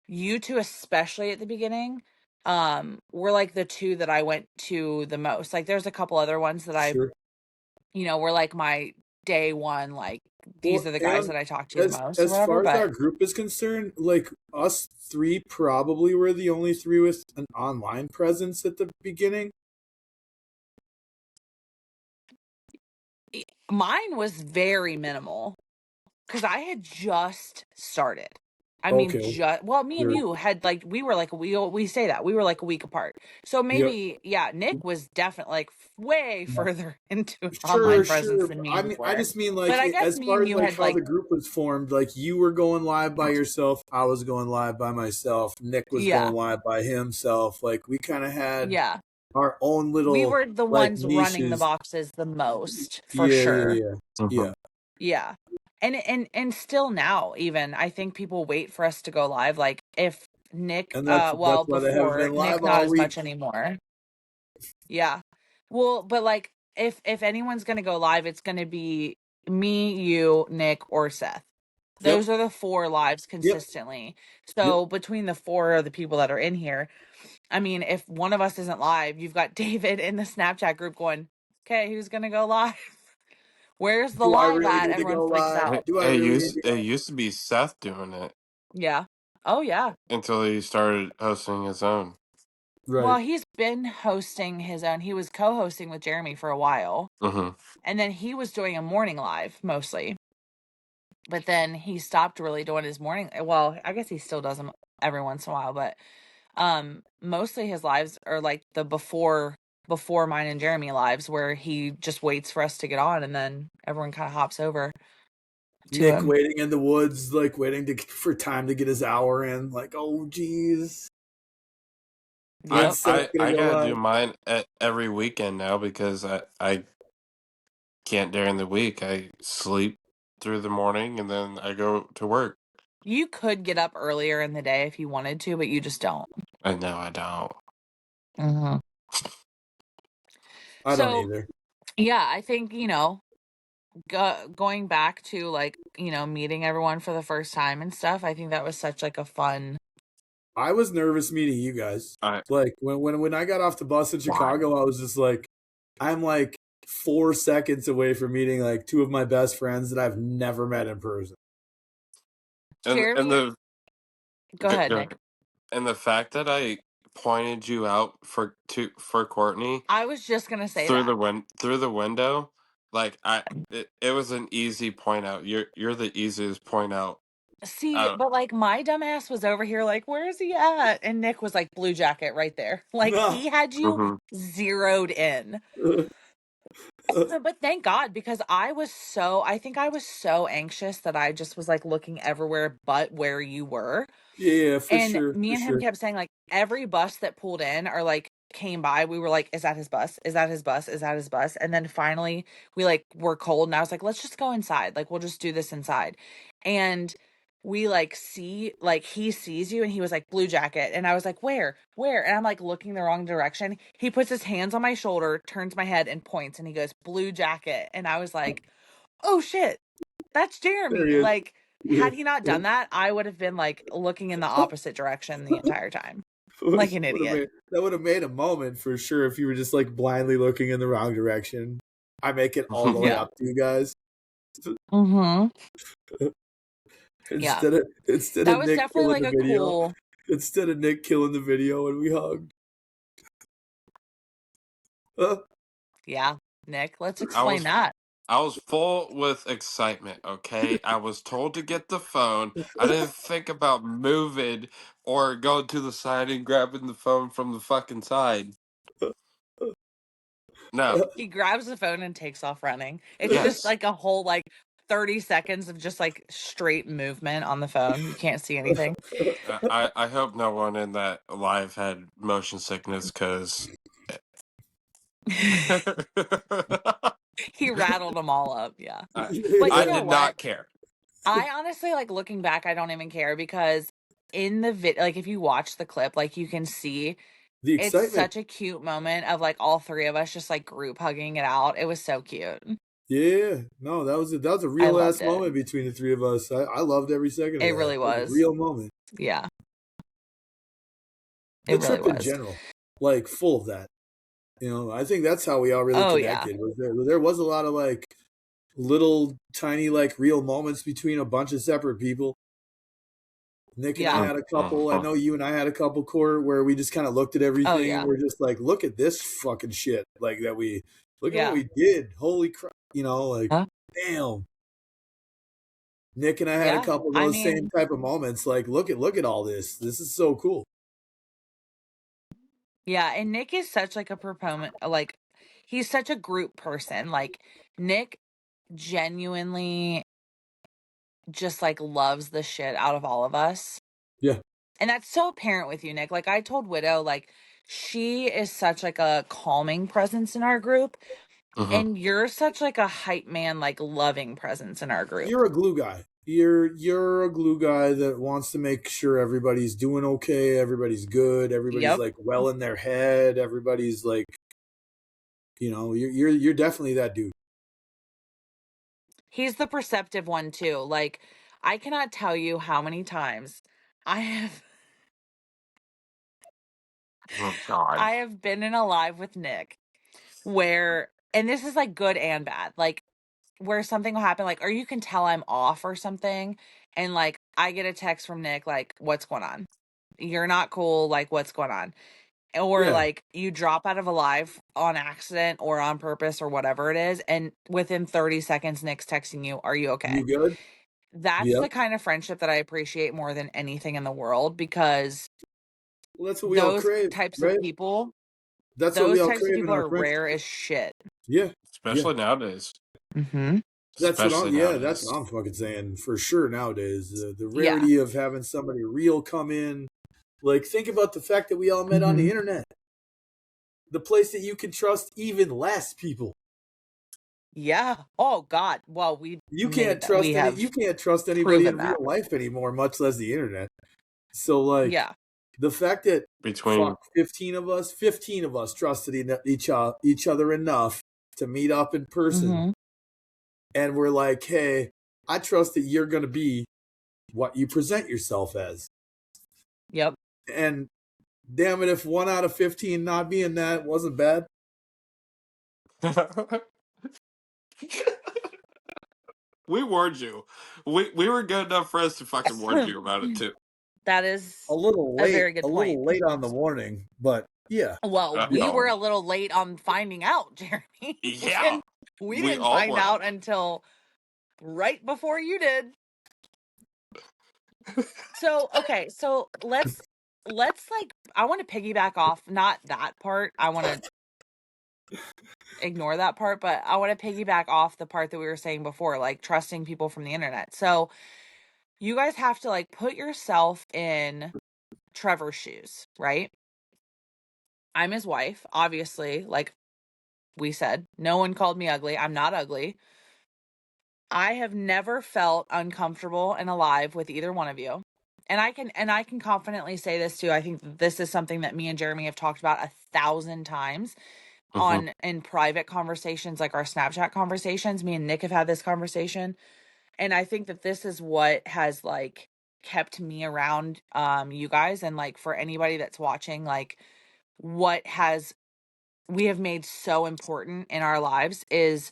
you two, especially at the beginning, were like the two that I went to the most. Like there's a couple other ones that were like my day one, like these are the guys that I talk to the most. As far as our group is concerned, like us three probably were the only three with an online presence at the beginning. Mine was very minimal because I had just started. I mean, me and you had like, we were like, we say that we were like a week apart. So maybe, Nick was definitely like way further into online presence than me. I just mean like, but I guess as far as like how the group was formed, like you were going live by yourself, I was going live by myself, Nick was going live by himself. Like we kind of had our own little. We were the ones running the boxes the most, for sure. Yeah. And still now, even I think people wait for us to go live. Like if Nick, before Nick, not as much anymore. Yeah, well, but like if anyone's gonna go live, it's gonna be me, you, Nick, or Seth. Those are the 4 lives consistently. So between the 4 of the people that are in here, I mean, if one of us isn't live, you've got David in the Snapchat group going, okay, who's going to go live? Where's the live really at? Everyone freaks out. Do I really need to go? It used to be Seth doing it. Yeah. Oh, yeah. Until he started hosting his own. Right. Well, he's been hosting his own. He was co-hosting with Jeremy for a while. Mm-hmm. And then he was doing a morning live mostly. But then he stopped really doing his morning. Well, I guess he still does them every once in a while, but mostly his lives are like the before mine and Jeremy lives, where he just waits for us to get on and then everyone kind of hops over to Nick him. waiting in the woods, like waiting for time to get his hour in, like, oh geez. Yep. I gotta do mine every weekend now because I can't during the week. I sleep through the morning and then I go to work. You could get up earlier in the day if you wanted to, but you just don't. I know I don't. Mm-hmm. I don't either. Yeah, I think, going back to like, meeting everyone for the first time and stuff, I think that was such like a fun. I was nervous meeting you guys. Like when I got off the bus in Chicago, I was just like, I'm like 4 seconds away from meeting like 2 of my best friends that I've never met in person. Jeremy, go ahead, Nick. And the fact that I pointed you out for Courtney, I was just gonna say through the window, like it was an easy point out. You're the easiest point out. See, but like my dumbass was over here like, where is he at? And Nick was like, blue jacket right there. Like he had you zeroed in. But thank God, because I think I was so anxious that I just was like looking everywhere but where you were. Yeah, for sure. And me and him kept saying like every bus that pulled in or like came by, we were like, is that his bus? Is that his bus? Is that his bus? And then finally we like were cold and I was like, let's just go inside. Like we'll just do this inside. And we like see, like he sees you and he was like, blue jacket. And I was like, where? And I'm like looking the wrong direction. He puts his hands on my shoulder, turns my head and points and he goes, blue jacket. And I was like, oh shit, that's Jeremy. Like, had he not done that, I would have been like looking in the opposite direction the entire time. Like an idiot. That would have made a moment for sure if you were just like blindly looking in the wrong direction. I make it all the way up to you guys. Mm-hmm. Instead of Nick killing the video. Instead of Nick killing the video and we hugged. Yeah, Nick, let's explain that. I was full with excitement, okay? I was told to get the phone. I didn't think about moving or going to the side and grabbing the phone from the fucking side. No. He grabs the phone and takes off running. It's just like a whole like 30 seconds of just like straight movement on the phone. You can't see anything. I hope no one in that live had motion sickness because... He rattled them all up, yeah. But I did not care. I honestly, like, looking back, I don't even care because in the video, like, if you watch the clip, like, you can see the excitement. It's such a cute moment of, like, all 3 of us just, like, group hugging it out. It was so cute. Yeah, no, that was a real ass moment between the 3 of us. I loved every second of it. It really was. A real moment. Yeah. The trip in general, like, full of that. You know, I think that's how we all really connected. Yeah. There was a lot of like little tiny like real moments between a bunch of separate people. Nick and I had a couple. I know you and I had a couple, Court, where we just kind of looked at everything and we're just like, look at this fucking shit. Like that look at what we did. Holy crap. You know, like damn. Nick and I had a couple of those same type of moments. Like, look at all this. This is so cool. Yeah, and Nick is such like a proponent, like he's such a group person. Like Nick genuinely just like loves the shit out of all of us. Yeah. And that's so apparent with you, Nick. Like I told Widow, like she is such like a calming presence in our group. Mm-hmm. And you're such like a hype man, like loving presence in our group. You're a glue guy. You're a glue guy that wants to make sure everybody's doing okay, everybody's good, everybody's like well in their head, everybody's like, you know, you're definitely that dude. He's the perceptive one too. Like I cannot tell you how many times I have Oh God. I have been in a live with Nick where, and this is like good and bad, like where something will happen, like, or you can tell I'm off or something, and like I get a text from Nick, like, what's going on? You're not cool, like, what's going on? Or like you drop out of a live on accident or on purpose or whatever it is, and within 30 seconds, Nick's texting you, are you okay? You good? That's the kind of friendship that I appreciate more than anything in the world, because that's what we all crave, types right? of people, That's what we all crave in our are friendship. rare as shit. Yeah. Especially nowadays. Mm-hmm. That's what I'm fucking saying for sure nowadays. The rarity of having somebody real come in. Like, think about the fact that we all met on the internet. The place that you can trust even less people. Yeah. Oh God. Well, you can't trust anybody in real life anymore, much less the internet. So like, the fact that between 15 of us trusted each other enough to meet up in person, and we're like, hey, I trust that you're going to be what you present yourself as. Yep. And damn it, if 1 out of 15 not being that wasn't bad. We warned you. We were good enough for us to fucking warn you about it too. That is a little late. A very good point. Little late on the warning, but yeah. Well, we were a little late on finding out, Jeremy. Yeah. we didn't find out until right before you did. So, okay, so let's like, I want to piggyback off, not that part. I want to ignore that part, but I want to piggyback off the part that we were saying before, like trusting people from the internet. So you guys have to like put yourself in Trevor's shoes, right? I'm his wife, obviously, like we said, no one called me ugly. I'm not ugly. I have never felt uncomfortable and alive with either one of you. And I can confidently say this too. I think this is something that me and Jeremy have talked about 1,000 times in private conversations, like our Snapchat conversations. Me and Nick have had this conversation. And I think that this is what has like kept me around you guys, and like for anybody that's watching, like what we have made so important in our lives is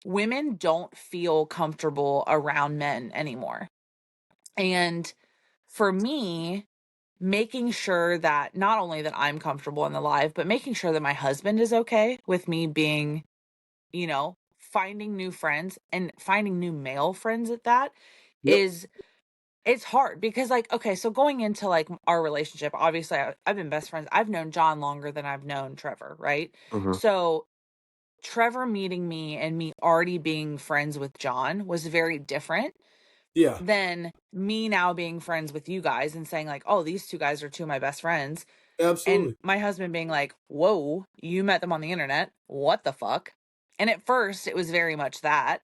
women don't feel comfortable around men anymore. And for me, making sure that not only that I'm comfortable in the live, but making sure that my husband is okay with me being, you know, finding new friends and finding new male friends at that is, it's hard because like, okay, so going into like our relationship, obviously I've been best friends. I've known John longer than I've known Trevor, right? So Trevor meeting me and me already being friends with John was very different than me now being friends with you guys and saying like, oh, these two guys are two of my best friends. Absolutely. And my husband being like, whoa, you met them on the internet. What the fuck? And at first it was very much that.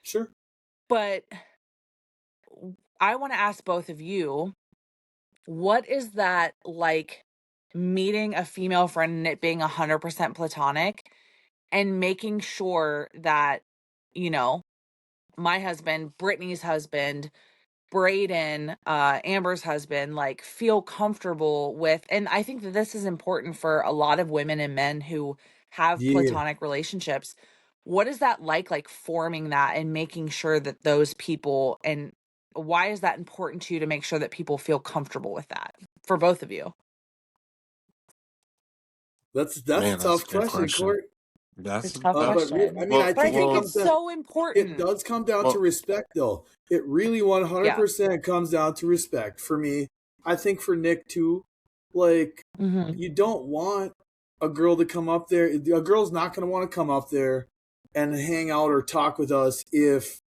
Sure. But I want to ask both of you, what is that like, meeting a female friend and it being 100% platonic and making sure that, you know, my husband, Brittany's husband, Brayden, Amber's husband, like feel comfortable with, and I think that this is important for a lot of women and men who have platonic relationships. What is that like forming that and making sure that those people, and why is that important to you to make sure that people feel comfortable with that for both of you? That's a tough question, Court. That's a tough question. But I think it's so important. It does come down to respect, though. It really 100% comes down to respect for me. I think for Nick too. Like, you don't want a girl to come up there. A girl's not going to want to come up there and hang out or talk with us if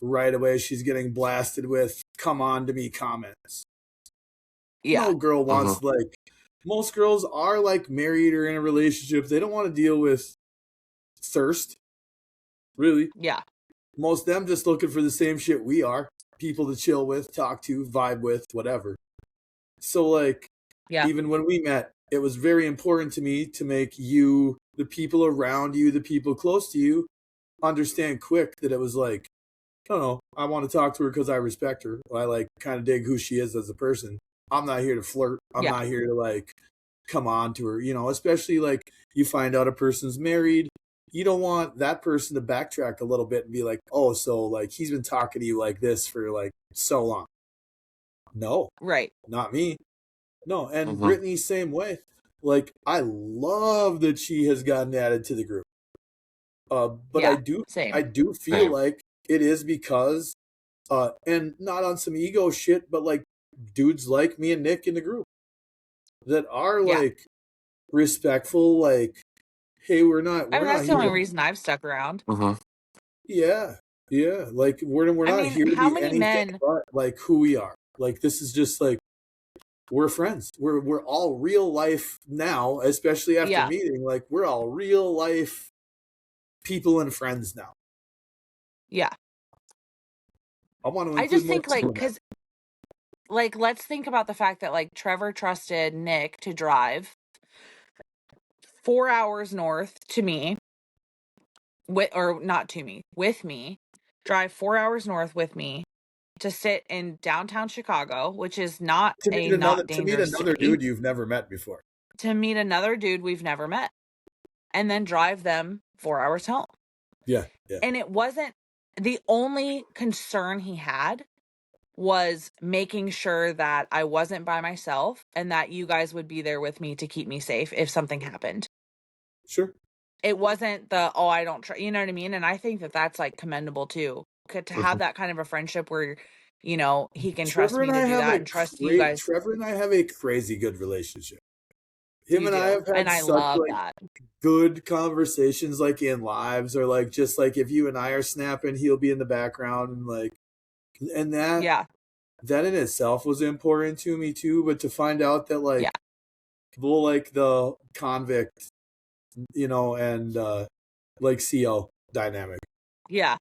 right away she's getting blasted with "come on to me" comments. Yeah, no girl wants like. Most girls are like married or in a relationship. They don't want to deal with thirst, really. Yeah. Most of them just looking for the same shit we are. People to chill with, talk to, vibe with, whatever. So like, even when we met, it was very important to me to make you, the people around you, the people close to you, understand quick that it was like, don't know, I want to talk to her because I respect her. I like kind of dig who she is as a person. I'm not here to flirt. I'm not here to like come on to her, especially like you find out a person's married. You don't want that person to backtrack a little bit and be like, oh, so like he's been talking to you like this for like so long. No. Right. Not me. No. And Brittany, same way. Like, I love that she has gotten added to the group. But I do feel like it is because, and not on some ego shit, but like dudes like me and Nick in the group that are like respectful, like, hey, we're not. That's the only reason I've stuck around. Yeah, yeah. Like we're not here to be anything but like who we are. Like this is just like we're friends. We're all real life now, especially after meeting. Like we're all real life people and friends now. Yeah. I want to. I just think like because like let's think about the fact that like Trevor trusted Nick to drive 4 hours north to me. With me, drive 4 hours north with me to sit in downtown Chicago, which is not not dangerous to meet another dude you've never met before. To meet another dude we've never met, and then drive them 4 hours home. Yeah, yeah. And it wasn't the only concern he had was making sure that I wasn't by myself and that you guys would be there with me to keep me safe if something happened. Sure. It wasn't I don't you know what I mean? And I think that that's like commendable too. To have that kind of a friendship where, he can trust me to do that and trust you guys. Trevor and I have a crazy good relationship. Him and I have had such like good conversations like in lives or like just like if you and I are snapping, he'll be in the background and like, and that in itself was important to me too. But to find out that like, like the convict, and like CO dynamic. Yeah.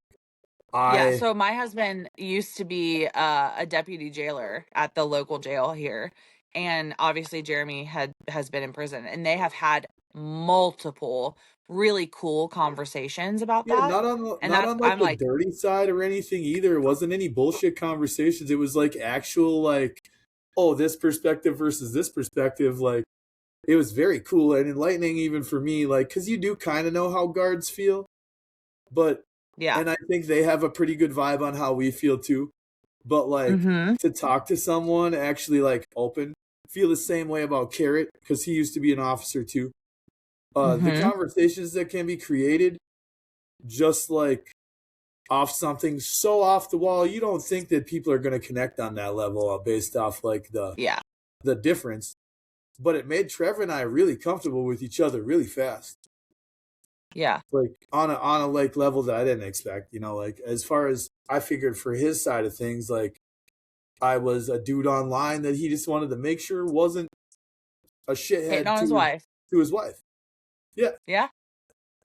So my husband used to be a deputy jailer at the local jail here. And obviously Jeremy has been in prison, and they have had multiple really cool conversations about that. Not on the dirty side or anything either. It wasn't any bullshit conversations. It was like actual like, oh, this perspective versus this perspective. Like it was very cool and enlightening even for me. Like, cause you do kind of know how guards feel, but and I think they have a pretty good vibe on how we feel too. But like to talk to someone actually like open, feel the same way about Carrot because he used to be an officer too. The conversations that can be created just like off something so off the wall, you don't think that people are going to connect on that level based off like the difference. But it made Trevor and I really comfortable with each other really fast. Yeah. Like on a like level that I didn't expect, like as far as I figured for his side of things, like I was a dude online that he just wanted to make sure wasn't a shithead to his wife. Yeah. Yeah.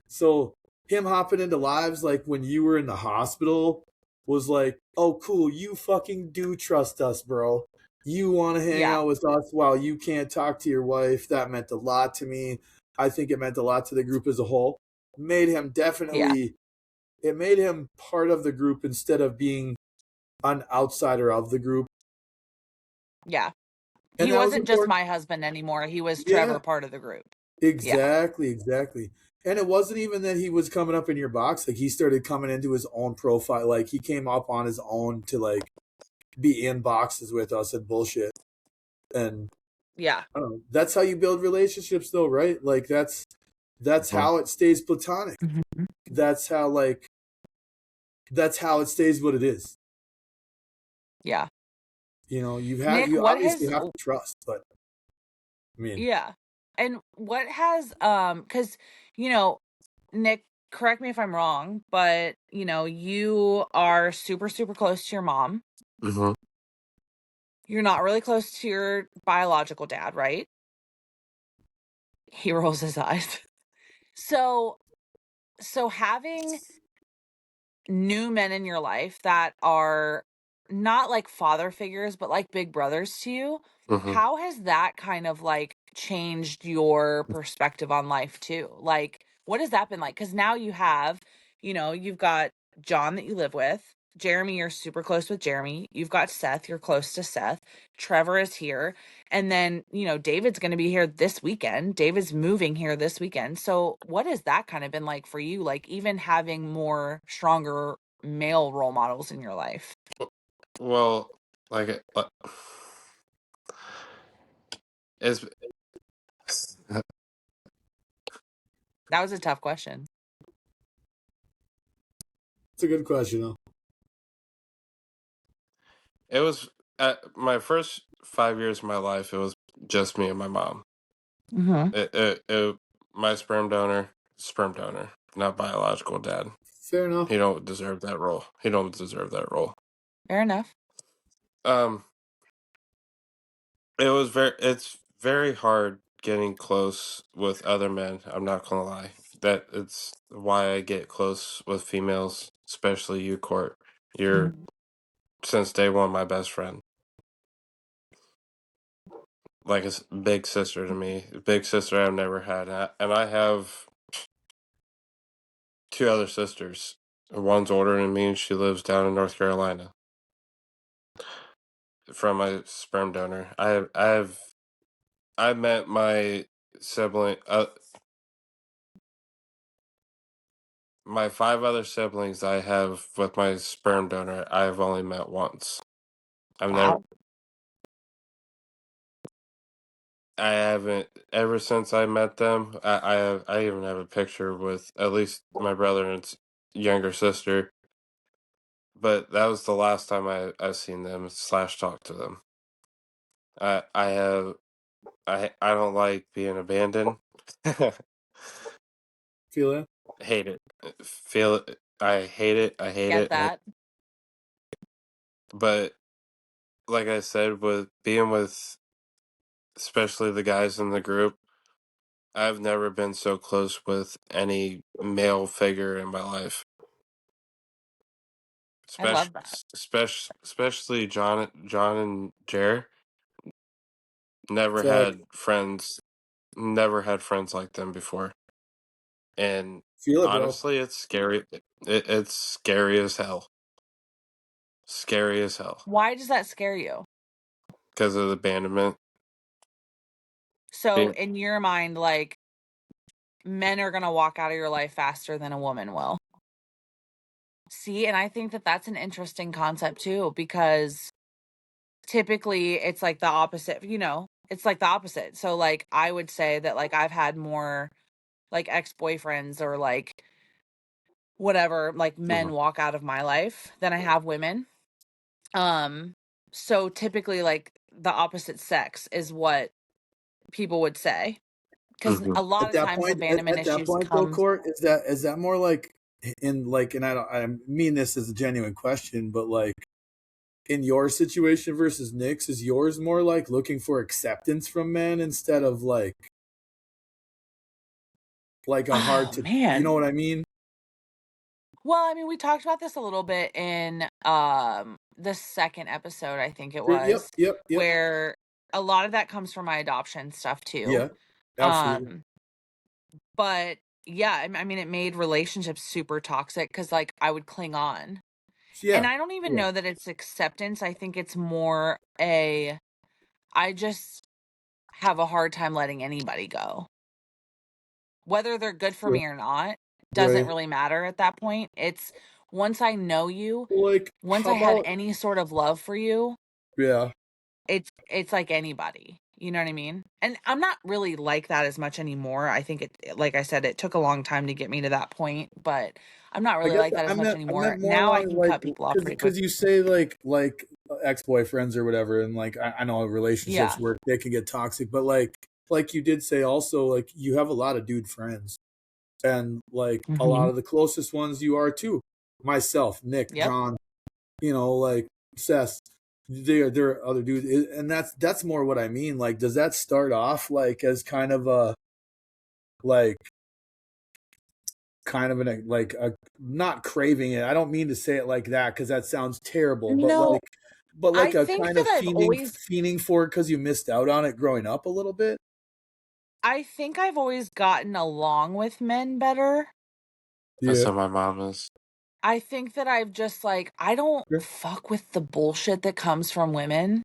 So him hopping into lives like when you were in the hospital was like, oh cool, you fucking do trust us, bro. You want to hang out with us while you can't talk to your wife. That meant a lot to me. I think it meant a lot to the group as a whole. Made him definitely, it made him part of the group instead of being an outsider of the group. Yeah. And he wasn't just my husband anymore. He was Trevor part of the group. Exactly. And it wasn't even that he was coming up in your box. Like he started coming into his own profile. Like he came up on his own to like be in boxes with us and bullshit. And I don't know. That's how you build relationships though, right? Like that's how it stays platonic. That's how it stays what it is. Yeah. You obviously have to trust, but I mean. Yeah. And what has cuz Nick, correct me if I'm wrong, but you are super super close to your mom. You're not really close to your biological dad, right? He rolls his eyes. So having new men in your life that are not like father figures, but like big brothers to you, how has that kind of like changed your perspective on life too? Like, what has that been like? Because now you have, you've got John that you live with. Jeremy, you're super close with Jeremy. You've got Seth, you're close to Seth. Trevor is here. And then, David's going to be here this weekend. David's moving here this weekend. So what has that kind of been like for you? Like even having more stronger male role models in your life? Well, it's That was a tough question. It's a good question, though. It was my first 5 years of my life. It was just me and my mom. Mm-hmm. My sperm donor, not biological dad. Fair enough. He don't deserve that role. Fair enough. It's very hard getting close with other men. I'm not gonna lie. It's why I get close with females, especially you, Court. You're since day one my best friend. Like a big sister to me, big sister I've never had, and I have 2 other sisters. One's older than me, and she lives down in North Carolina. From my sperm donor, I met my sibling. My 5 other siblings I have with my sperm donor, I've only met once. Wow. I haven't ever since I met them. I even have a picture with at least my brother and younger sister. But that was the last time I seen them / talked to them. I don't like being abandoned. Feel it? Hate it. Feel it. I hate it. I hate Get it. that. But like I said, with being with especially the guys in the group, I've never been so close with any male figure in my life. I love that. Especially John and Jer. Never Zach. had friends. Never had friends like them before. And Feel it, honestly, it's scary. It's scary as hell. Scary as hell. Why does that scare you? Because of the abandonment. So in your mind, like, men are going to walk out of your life faster than a woman will. See, and I think that that's an interesting concept too, because typically it's like the opposite, it's like the opposite. So like I would say that like I've had more like ex-boyfriends or like whatever, like men walk out of my life than I have women. So typically like the opposite sex is what people would say. Because a lot of times abandonment issues come. Court, is that more like in like, and I mean this as a genuine question, but like in your situation versus Nick's, is yours more like looking for acceptance from men instead of like a hard to, man. you know what I mean? Well, I mean, we talked about this a little bit in the second episode, I think it was. Yep. Where a lot of that comes from my adoption stuff too. Yeah, absolutely. But yeah, I mean, it made relationships super toxic because like I would cling on. Yeah. And I don't even know that it's acceptance. I think it's more I just have a hard time letting anybody go. Whether they're good for me or not doesn't really matter at that point. It's once I know you, like once I had any sort of love for you, it's like anybody. You know what I mean? And I'm not really like that as much anymore. I think it, like I said, it took a long time to get me to that point, but I'm not really like that as much anymore. Now I can cut people off pretty quick. Because you say like ex-boyfriends or whatever, and like I know relationships work, they can get toxic, but like you did say also, like you have a lot of dude friends, and like a lot of the closest ones you are too. Myself, Nick, John, like Seth. There are other dudes, and that's more what I mean. Like, does that start off like as kind of a not craving it? I don't mean to say it like that because that sounds terrible. But like a kind of fiending for it because you missed out on it growing up a little bit. I think I've always gotten along with men better. That's how my mom is. I think that I've just like, I don't fuck with the bullshit that comes from women.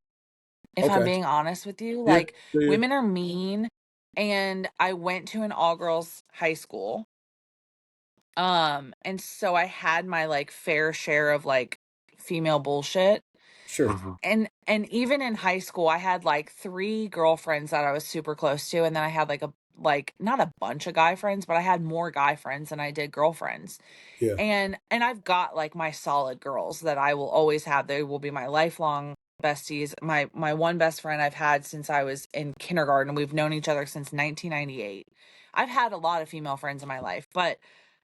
If I'm being honest with you, like women are mean, and I went to an all girls high school. And so I had my like fair share of like female bullshit. Sure. And even in high school, I had like 3 girlfriends that I was super close to, and then I had like not a bunch of guy friends, but I had more guy friends than I did girlfriends. Yeah. And I've got like my solid girls that I will always have. They will be my lifelong besties. My one best friend I've had since I was in kindergarten. We've known each other since 1998. I've had a lot of female friends in my life, but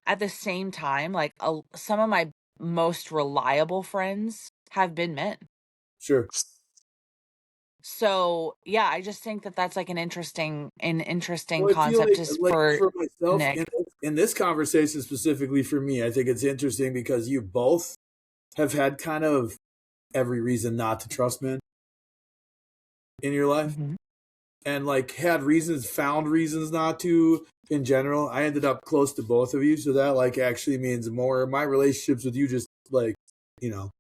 at the same time, like some of my most reliable friends have been men. Sure. So yeah, I just think that that's like an interesting Well, concept like for myself Nick. in this conversation specifically for me, I think it's interesting because you both have had kind of every reason not to trust men in your life, and like found reasons not to in general. I ended up close to both of you, so that like actually means more. My relationships with you just like, you know,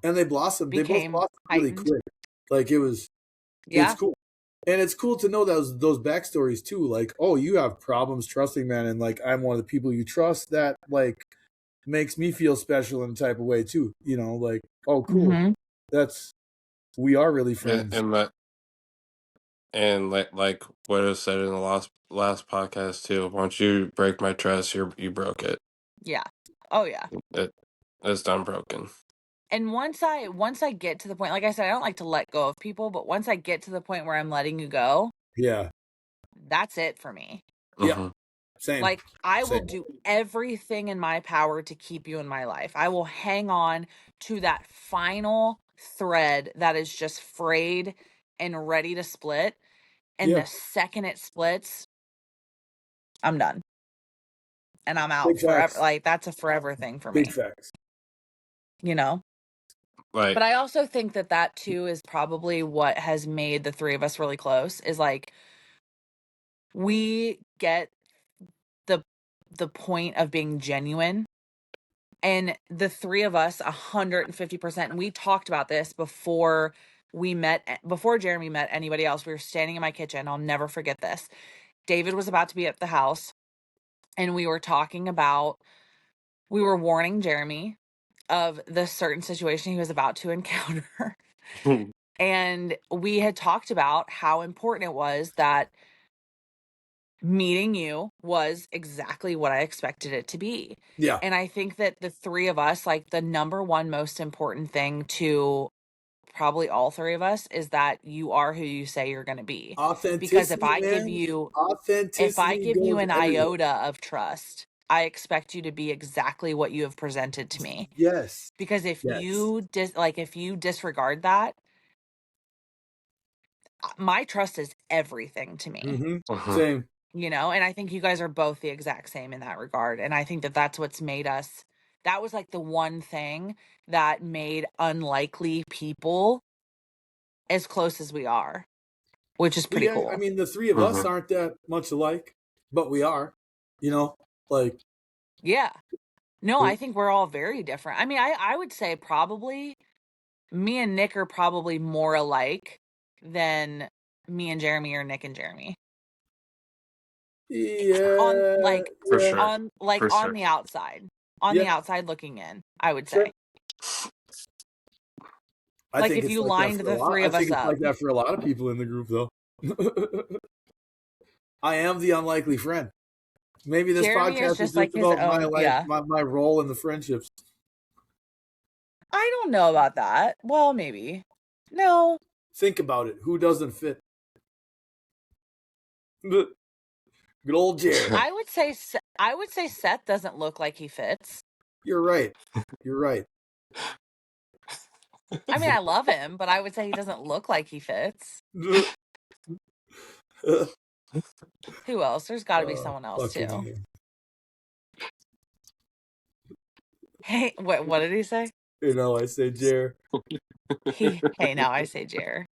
and they both blossomed really quick. Like it's cool. And it's cool to know those backstories too. Like, oh, you have problems trusting men, and like I'm one of the people you trust. That like makes me feel special in a type of way too. You know, like, oh, cool. We are really friends. And like what I said in the last podcast too. Once you break my trust, you broke it. Yeah. Oh yeah. It's done broken. And once I get to the point, like I said, I don't like to let go of people, but once I get to the point where I'm letting you go, yeah, that's it for me. Yeah. Same. Like I will do everything in my power to keep you in my life. I will hang on to that final thread that is just frayed and ready to split. And the second it splits, I'm done. And I'm out forever. Like that's a forever thing for me. Big facts. You know? But I also think that too is probably what has made the 3 of us really close, is like we get the point of being genuine, and the 3 of us 150%, and we talked about this before Jeremy met anybody else. We were standing in my kitchen. I'll never forget this. David was about to be at the house, and we were warning Jeremy of the certain situation he was about to encounter. And we had talked about how important it was that meeting you was exactly what I expected it to be. Yeah. And I think that the 3 of us, like the number one most important thing to probably all 3 of us, is that you are who you say you're going to be. Authenticity. Because if I give you an iota of trust, I expect you to be exactly what you have presented to me. Yes. Because if you disregard that, my trust is everything to me. Same. You know, and I think you guys are both the exact same in that regard. And I think that that's what's made us, that was like the one thing that made unlikely people as close as we are, which is pretty cool. I mean, the 3 of us aren't that much alike, but we are, you know, like. Yeah. No, I think we're all very different. I mean, I would say probably me and Nick are probably more alike than me and Jeremy or Nick and Jeremy. Yeah. On sure. the outside. The outside looking in, I would say. I think if you lined the 3 of us up. I think it's like that for a lot of people in the group, though. I am the unlikely friend. Maybe this Jeremy podcast is just about my role in the friendships. I don't know about that. Well, maybe. No. Think about it. Who doesn't fit? Good old Jer. I would say Seth doesn't look like he fits. You're right. I mean, I love him, but I would say he doesn't look like he fits. Who else? There's got to be someone else too. Hey, what did he say? Hey, now I say Jer. Hey, now I say Jer.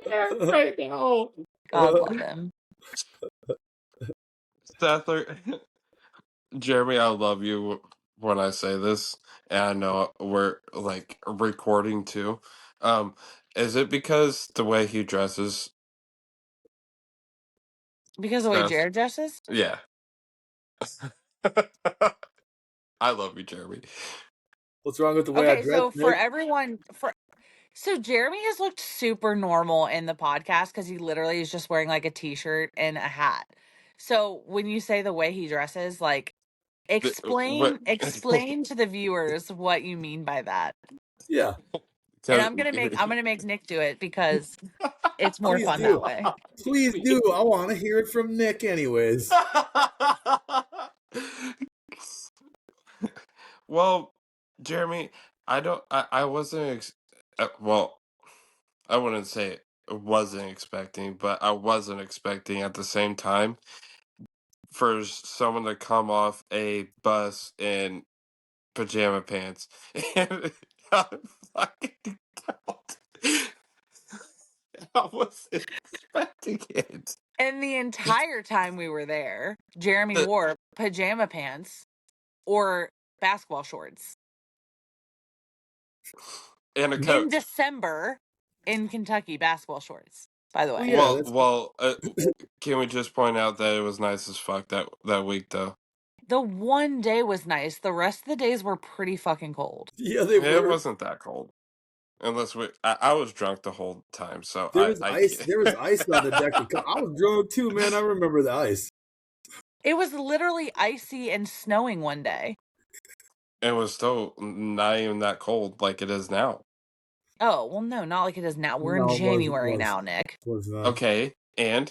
Right now. God love him. Statler, Jeremy, I love you when I say this, and I know we're like recording too. Is it because the way he dresses? Because the way Jared dresses? Yeah. I love you, Jeremy. What's wrong with the way I dress? So for everyone, so Jeremy has looked super normal in the podcast because he literally is just wearing like a t-shirt and a hat. So when you say the way he dresses, like explain to the viewers what you mean by that. Yeah. And I'm gonna make Nick do it because it's more fun that way. Please do. I want to hear it from Nick anyways. Well, Jeremy, I wasn't, well, I wouldn't say wasn't expecting, but I wasn't expecting at the same time for someone to come off a bus in pajama pants. And I fucking I wasn't expecting it. And the entire time we were there, Jeremy wore pajama pants or basketball shorts. And a coat. In December in Kentucky, basketball shorts, by the way. Well, can we just point out that it was nice as fuck that week, though? The one day was nice. The rest of the days were pretty fucking cold. Yeah, they were. It wasn't that cold. Unless I was drunk the whole time, so there was ice. There was ice on the deck. I was drunk too, man. I remember the ice. It was literally icy and snowing one day. It was still not even that cold like it is now. Oh, well, no, not like it is now. We're in January now, Nick. Okay, and?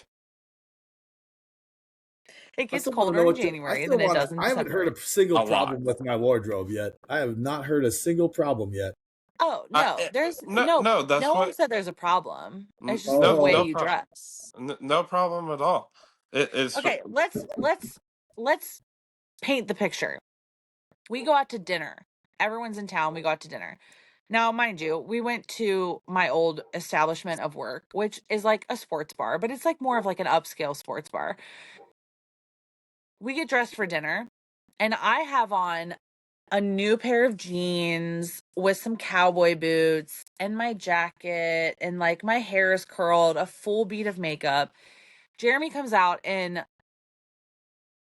It gets colder in January than it does in December. I haven't heard a single problem with my wardrobe yet. I have not heard a single problem yet. Oh, no. There's no one said there's a problem. It's just the way you dress. No problem at all. Okay, let's paint the picture. We go out to dinner. Everyone's in town. We go out to dinner. Now, mind you, we went to my old establishment of work, which is like a sports bar, but it's like more of like an upscale sports bar. We get dressed for dinner, and I have on a new pair of jeans with some cowboy boots and my jacket, and like my hair is curled, a full bead of makeup. Jeremy comes out in,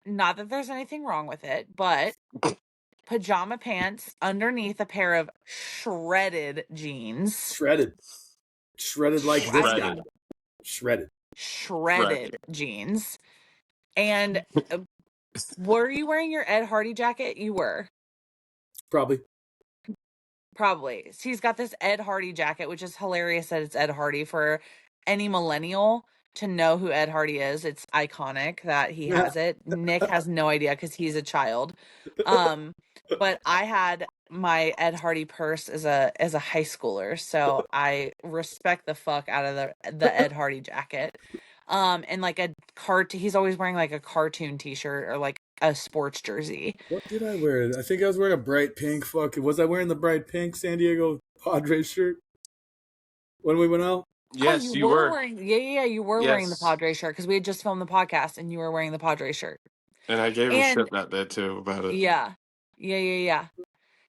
not that there's anything wrong with it, but pajama pants underneath a pair of shredded jeans. Shredded like this guy. Shredded jeans. And were you wearing your Ed Hardy jacket? You were. Probably. So he's got this Ed Hardy jacket, which is hilarious that it's Ed Hardy. For any millennial to know who Ed Hardy is, it's iconic that he has it. Nick has no idea because he's a child. But I had my Ed Hardy purse as a high schooler, so I respect the fuck out of the Ed Hardy jacket. And like he's always wearing like a cartoon t-shirt or like a sports jersey. What did I wear? I think I was wearing a bright pink was I wearing the bright pink San Diego Padres shirt when we went out? Yes, you were. You were wearing the Padres shirt because we had just filmed the podcast and you were wearing the Padres shirt. And I gave him shit that day too about it. Yeah.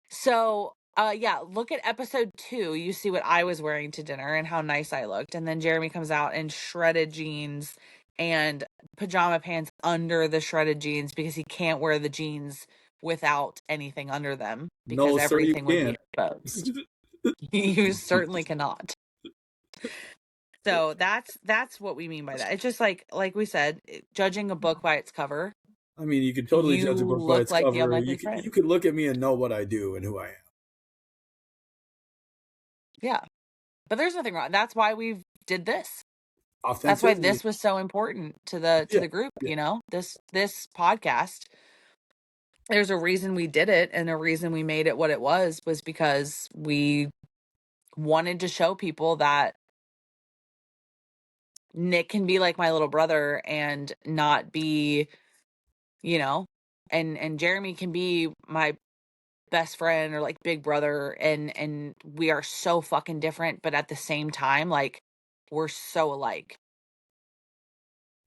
So, look at episode 2. You see what I was wearing to dinner and how nice I looked. And then Jeremy comes out in shredded jeans and pajama pants under the shredded jeans because he can't wear the jeans without anything under them because everything would be exposed. You certainly cannot. So that's what we mean by that. It's just like we said, judging a book by its cover. I mean, you could totally judge a book by its cover. You could look at me and know what I do and who I am. Yeah. But there's nothing wrong. That's why we did this. That's why this was so important to the group, you know? This podcast. There's a reason we did it, and a reason we made it what it was because we wanted to show people that Nick can be like my little brother and not be, you know, and Jeremy can be my best friend or like big brother, and we are so fucking different, but at the same time, like, we're so alike.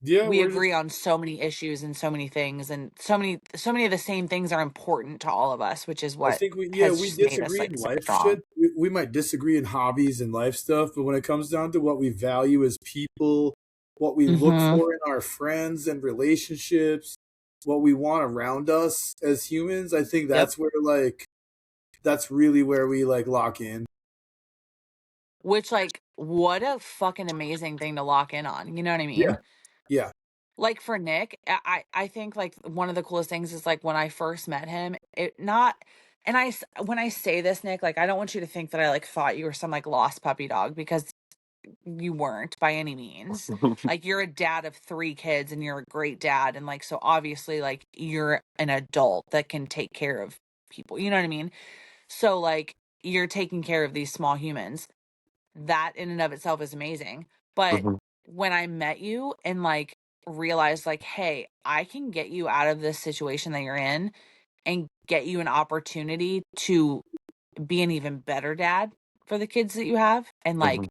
Yeah, we agree on so many issues and so many things, and so many of the same things are important to all of us, which is what I think we just made us disagree like in so life strong. shit. We might disagree in hobbies and life stuff, but when it comes down to what we value as people, what we look for in our friends and relationships, what we want around us as humans, I think that's where that's really where we lock in. Which, like, what a fucking amazing thing to lock in on. You know what I mean? Yeah. Like for Nick, I think like one of the coolest things is like when I first met him, when I say this, Nick, like I don't want you to think that I like thought you were some like lost puppy dog, because you weren't by any means. Like you're a dad of 3 kids and you're a great dad, and like so obviously like you're an adult that can take care of people. You know what I mean? So like you're taking care of these small humans. That in and of itself is amazing. But when I met you and like realized like, hey, I can get you out of this situation that you're in and get you an opportunity to be an even better dad for the kids that you have. And like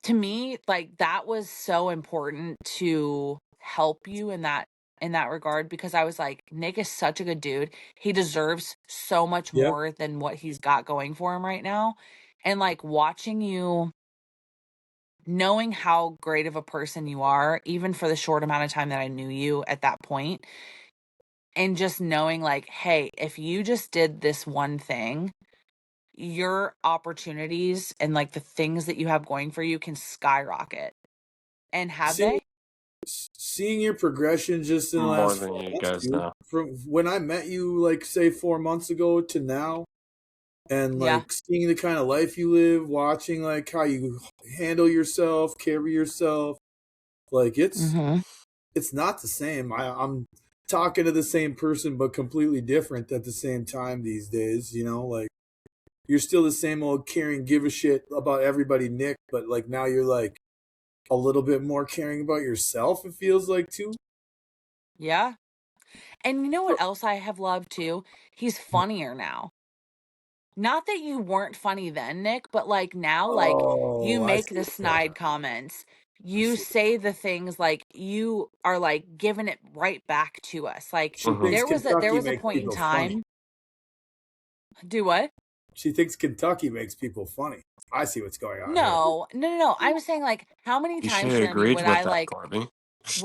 to me, like that was so important to help you in that regard, because I was like, Nick is such a good dude. He deserves so much more than what he's got going for him right now. And like watching you, knowing how great of a person you are, even for the short amount of time that I knew you at that point, and just knowing like, hey, if you just did this one thing, your opportunities and like the things that you have going for you can skyrocket. And have they? Seeing your progression just in the more last than 4 you months, guys dude, know. from when I met you, like say 4 months ago to now, and like seeing the kind of life you live, watching like how you handle yourself, carry yourself, like it's not the same. I'm talking to the same person but completely different at the same time these days, you know, like you're still the same old caring, give a shit about everybody Nick, but like now you're like a little bit more caring about yourself, it feels like, too. Yeah. And you know what else I have loved too? He's funnier now. Not that you weren't funny then, Nick, but like now, like you make the snide comments. You say the things, like you are like giving it right back to us. Like she thinks there Kentucky was a makes point in people funny. time. Do what? She thinks Kentucky makes people funny. I see what's going on here. No. I'm saying like how many times, Jeremy, would I like Courtney.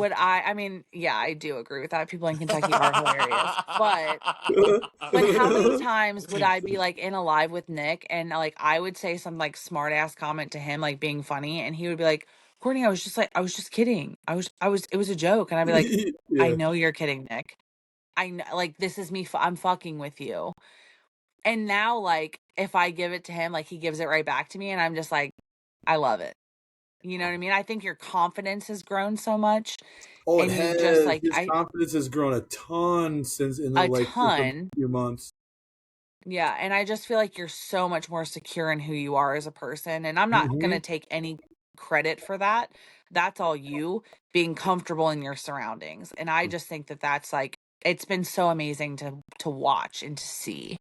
I mean, yeah, I do agree with that. People in Kentucky are hilarious. But how many times would I be like in a live with Nick and like I would say some like smart ass comment to him, like being funny, and he would be like, Courtney, I was just kidding. It was a joke. And I'd be like, I know you're kidding, Nick. I know, like, this is me. I'm fucking with you. And now, like, if I give it to him, like, he gives it right back to me, and I'm just like, I love it. You know what I mean? I think your confidence has grown so much. Oh, and it you've has. just like His confidence has grown a ton since in a the ton. few months. Yeah, and I just feel like you're so much more secure in who you are as a person, and I'm not going to take any credit for that. That's all you being comfortable in your surroundings. And I just think that that's like, it's been so amazing to watch and to see.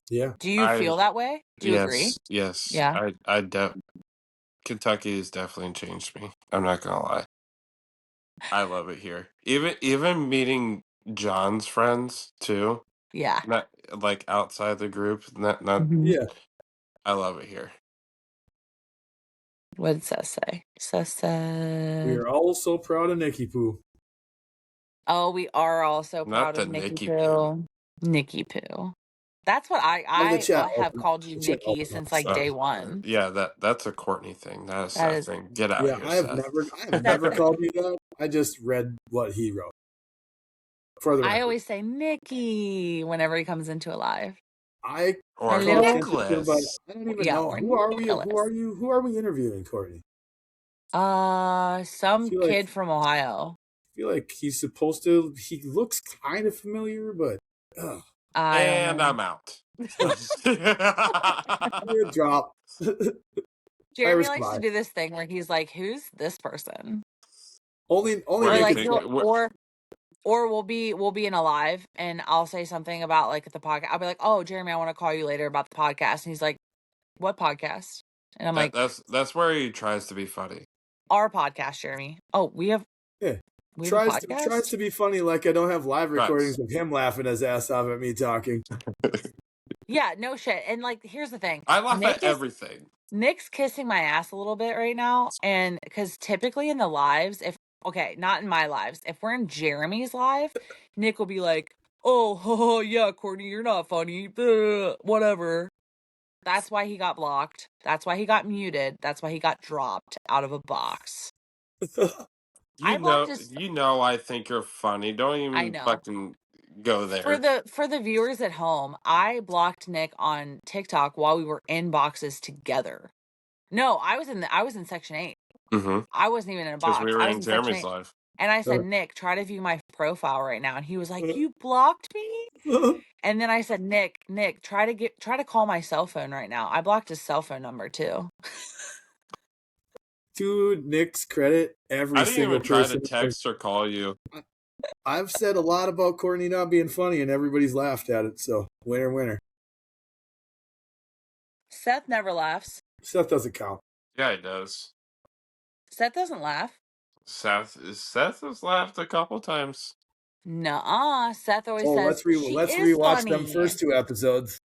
Yeah. Do you feel that way? Do you agree? Yes. Yeah. Kentucky has definitely changed me. I'm not gonna lie. I love it here. Even meeting John's friends too. Yeah. Not like outside the group. Not Yeah. I love it here. What did Seth say? Seth said, we are all so proud of Nicky Poo. Oh, we are all so proud of Nicky Poo. Nicky Poo. That's what I have called you Nicky since like day one. Yeah, that's a Courtney thing. That is thing. Get out of here, I have never called you that. I just read what he wrote. I always say Nicky whenever he comes into a live. Or Nicholas. I don't even know. Who are we? Nicholas. Who are you? Who are we interviewing, Courtney? Some kid from Ohio. I feel like he's supposed to. He looks kind of familiar, but. I'm out. Drop. Jeremy likes to do this thing where he's like, "Who's this person?" Only or like or we'll be in a live and I'll say something about like the podcast. I'll be like, "Oh, Jeremy, I want to call you later about the podcast," and he's like, "What podcast?" And I'm like, that's where he tries to be funny. Our podcast, Jeremy. Oh, we have a podcast? Tries to be funny like I don't have live recordings of him laughing his ass off at me talking. Yeah, no shit. And like, here's the thing. I laugh at everything. Nick's kissing my ass a little bit right now. And because typically in the lives, not in my lives, if we're in Jeremy's live, Nick will be like, oh, yeah, Courtney, you're not funny. Whatever. That's why he got blocked. That's why he got muted. That's why he got dropped out of a box. You know I think you're funny. Don't even fucking go there. For the viewers at home, I blocked Nick on TikTok while we were in boxes together. No, I was in section 8. Mm-hmm. I wasn't even in a box. We were in Jeremy's live. And I said, Nick, try to view my profile right now. And he was like, you blocked me? And then I said, Nick, try to call my cell phone right now. I blocked his cell phone number too. To Nick's credit, every single person. I didn't even try to text or call you. I've said a lot about Courtney not being funny, and everybody's laughed at it. So winner. Seth never laughs. Seth doesn't count. Yeah, he does. Seth doesn't laugh. Seth has laughed a couple times. Nuh-uh. Seth always says let's rewatch them first 2 episodes.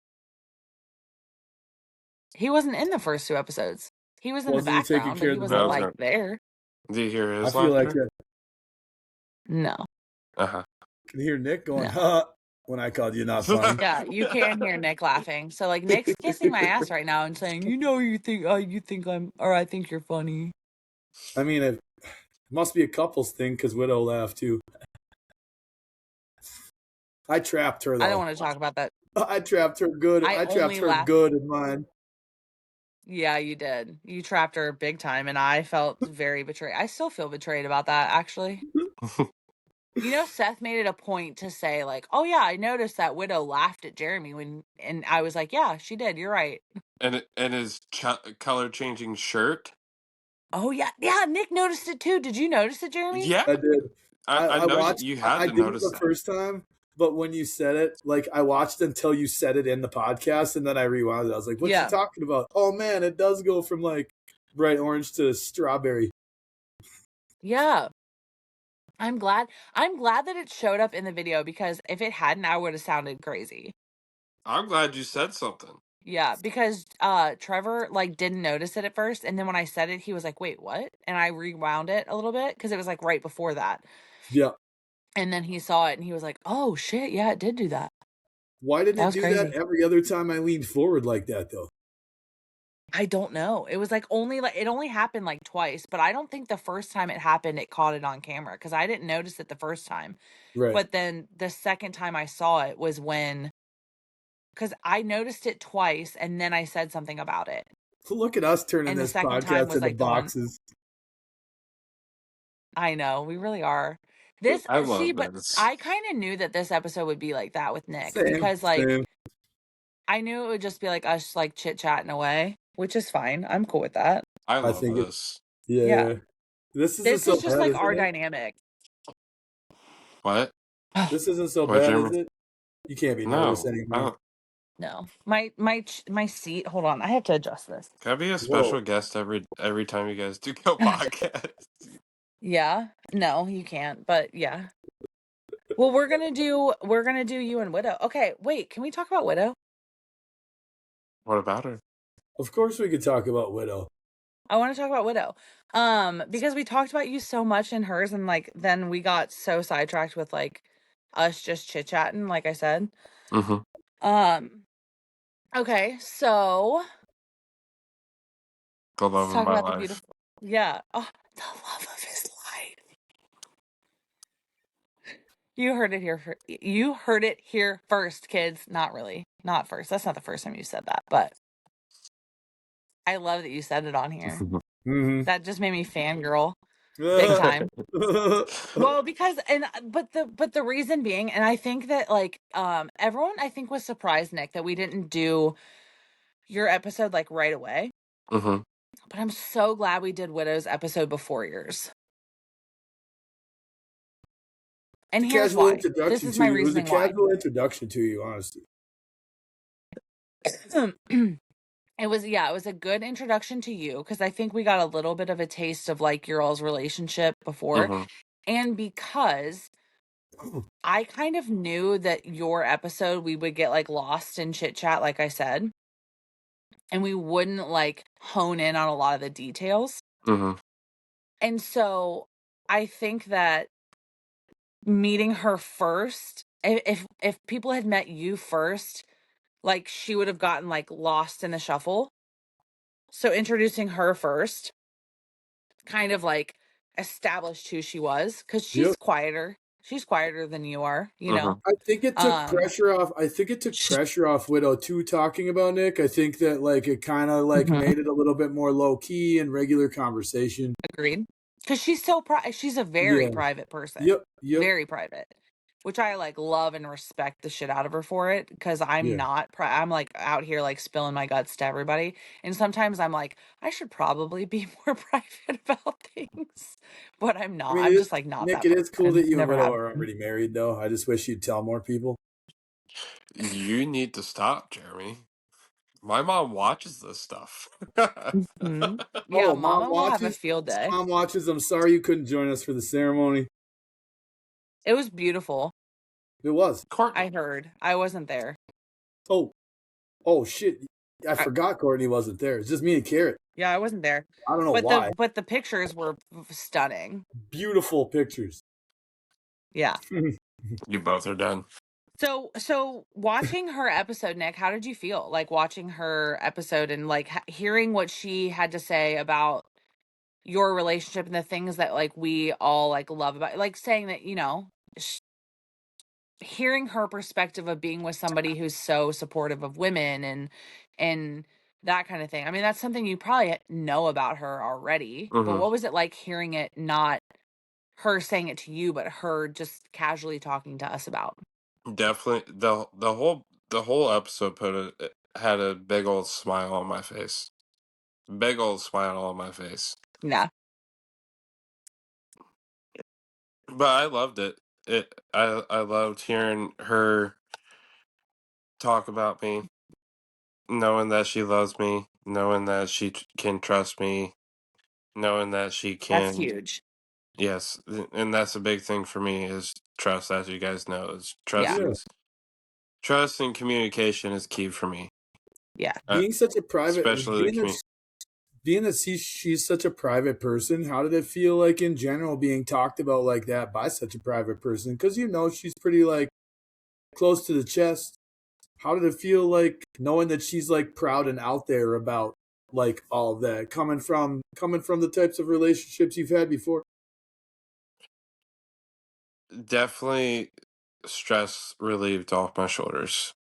He wasn't in the first 2 episodes. He was in the background, but he wasn't like there. Do you hear his laughter? I feel like that. No. Uh-huh. Can you hear Nick going, huh, when I called you not funny? Yeah, you can hear Nick laughing. So like Nick's kissing my ass right now and saying, you think you're funny. I mean, it must be a couples thing because Widow laughed too. I trapped her though. I don't want to talk about that. I trapped her good. I trapped her good in mine. Yeah, you did. You trapped her big time, and I felt very betrayed. I still feel betrayed about that, actually. Seth made it a point to say, like, oh, yeah, I noticed that Widow laughed at Jeremy and I was like, yeah, she did. You're right. And his color-changing shirt? Oh, yeah. Yeah, Nick noticed it, too. Did you notice it, Jeremy? Yeah. I did. I watched, you had to notice it the first time. But when you said it, like, I watched until you said it in the podcast, and then I rewound it. I was like, what's she talking about? Oh, man, it does go from, like, bright orange to strawberry. Yeah. I'm glad that it showed up in the video, because if it hadn't, I would have sounded crazy. I'm glad you said something. Yeah, because Trevor, like, didn't notice it at first, and then when I said it, he was like, wait, what? And I rewound it a little bit, because it was, like, right before that. Yeah. And then he saw it and he was like, oh shit, yeah, it did do that. Why didn't it do that every other time I leaned forward like that though? I don't know. It was like it only happened like twice, but I don't think the first time it happened, it caught it on camera because I didn't notice it the first time. Right. But then the second time I saw it was because I noticed it twice and then I said something about it. Look at us turning this podcast into boxes. I know, we really are. I kind of knew that this episode would be like that with Nick because I knew it would just be like us like chit chatting away, which is fine. I'm cool with that. I love this. Yeah. This is just like our dynamic. What? This isn't so bad, is it? You can't be nervous anymore. No. My seat. Hold on, I have to adjust this. Can I be a special guest every time you guys do go podcast? Yeah. No, you can't. But yeah. Well, we're gonna do you and Widow. Okay, wait. Can we talk about Widow? What about her? Of course, we could talk about Widow. I want to talk about Widow, because we talked about you so much in hers, and like then we got so sidetracked with like us just chit chatting, like I said. Mm-hmm. Okay, so the love of my life. Yeah. Oh, the love of his life. You heard it here first, kids. Not really. Not first. That's not the first time you said that, but I love that you said it on here. Mm-hmm. That just made me fangirl big time. Well, but the reason being, and I think that like everyone I think was surprised, Nick, that we didn't do your episode like right away. Mm-hmm. But I'm so glad we did Widow's episode before yours. And here's why. This is my reasoning why. It was a casual introduction to you, honestly. It was a good introduction to you, because I think we got a little bit of a taste of like your all's relationship before. Mm-hmm. And because I kind of knew that your episode, we would get like lost in chit chat, like I said, and we wouldn't like hone in on a lot of the details. Mm-hmm. And so I think that meeting her first, if people had met you first, like she would have gotten like lost in the shuffle. So introducing her first kind of like established who she was, because she's quieter. She's quieter than you are, you know. I think it took pressure off. I think it took pressure off Widow too, talking about Nick. I think that like it kind of like made it a little bit more low key and regular conversation. Agreed. Because she's so she's a very private person. Yep. Very private, which I like love and respect the shit out of her for it, because I'm not I'm like out here like spilling my guts to everybody, and sometimes I'm like, I should probably be more private about things, but I'm not. I mean, I'm just like not Nick, that it is cool that you and Widow have are already married though. I just wish you'd tell more people. You need to stop, Jeremy. My mom watches this stuff. Mm-hmm. Yeah, Mama will have a field day. Mom watches. I'm sorry you couldn't join us for the ceremony. It was beautiful. It was. Courtney. I heard. I wasn't there. Oh shit! I forgot Courtney wasn't there. It's just me and Carrot. Yeah, I wasn't there. I don't know why. But the pictures were stunning. Beautiful pictures. Yeah. You both are done. So watching her episode, Nick, how did you feel? Like watching her episode and like hearing what she had to say about your relationship and the things that like we all like love about, like saying that, you know, hearing her perspective of being with somebody who's so supportive of women and that kind of thing. I mean, that's something you probably know about her already. Mm-hmm. But what was it like hearing it, not her saying it to you, but her just casually talking to us about? Definitely, the whole episode had a big old smile on my face. Big old smile on my face. Yeah. But I loved it. I loved hearing her talk about me, knowing that she loves me, knowing that she can trust me, knowing that she can. That's huge. Yes, and that's a big thing for me is trust. As you guys know, is trust. Yeah. Trust and communication is key for me. Yeah, being such a private, especially being that she's such a private person. How did it feel like in general being talked about like that by such a private person? Because you know she's pretty like close to the chest. How did it feel like knowing that she's like proud and out there about like all of that coming from the types of relationships you've had before? Definitely stress relieved off my shoulders.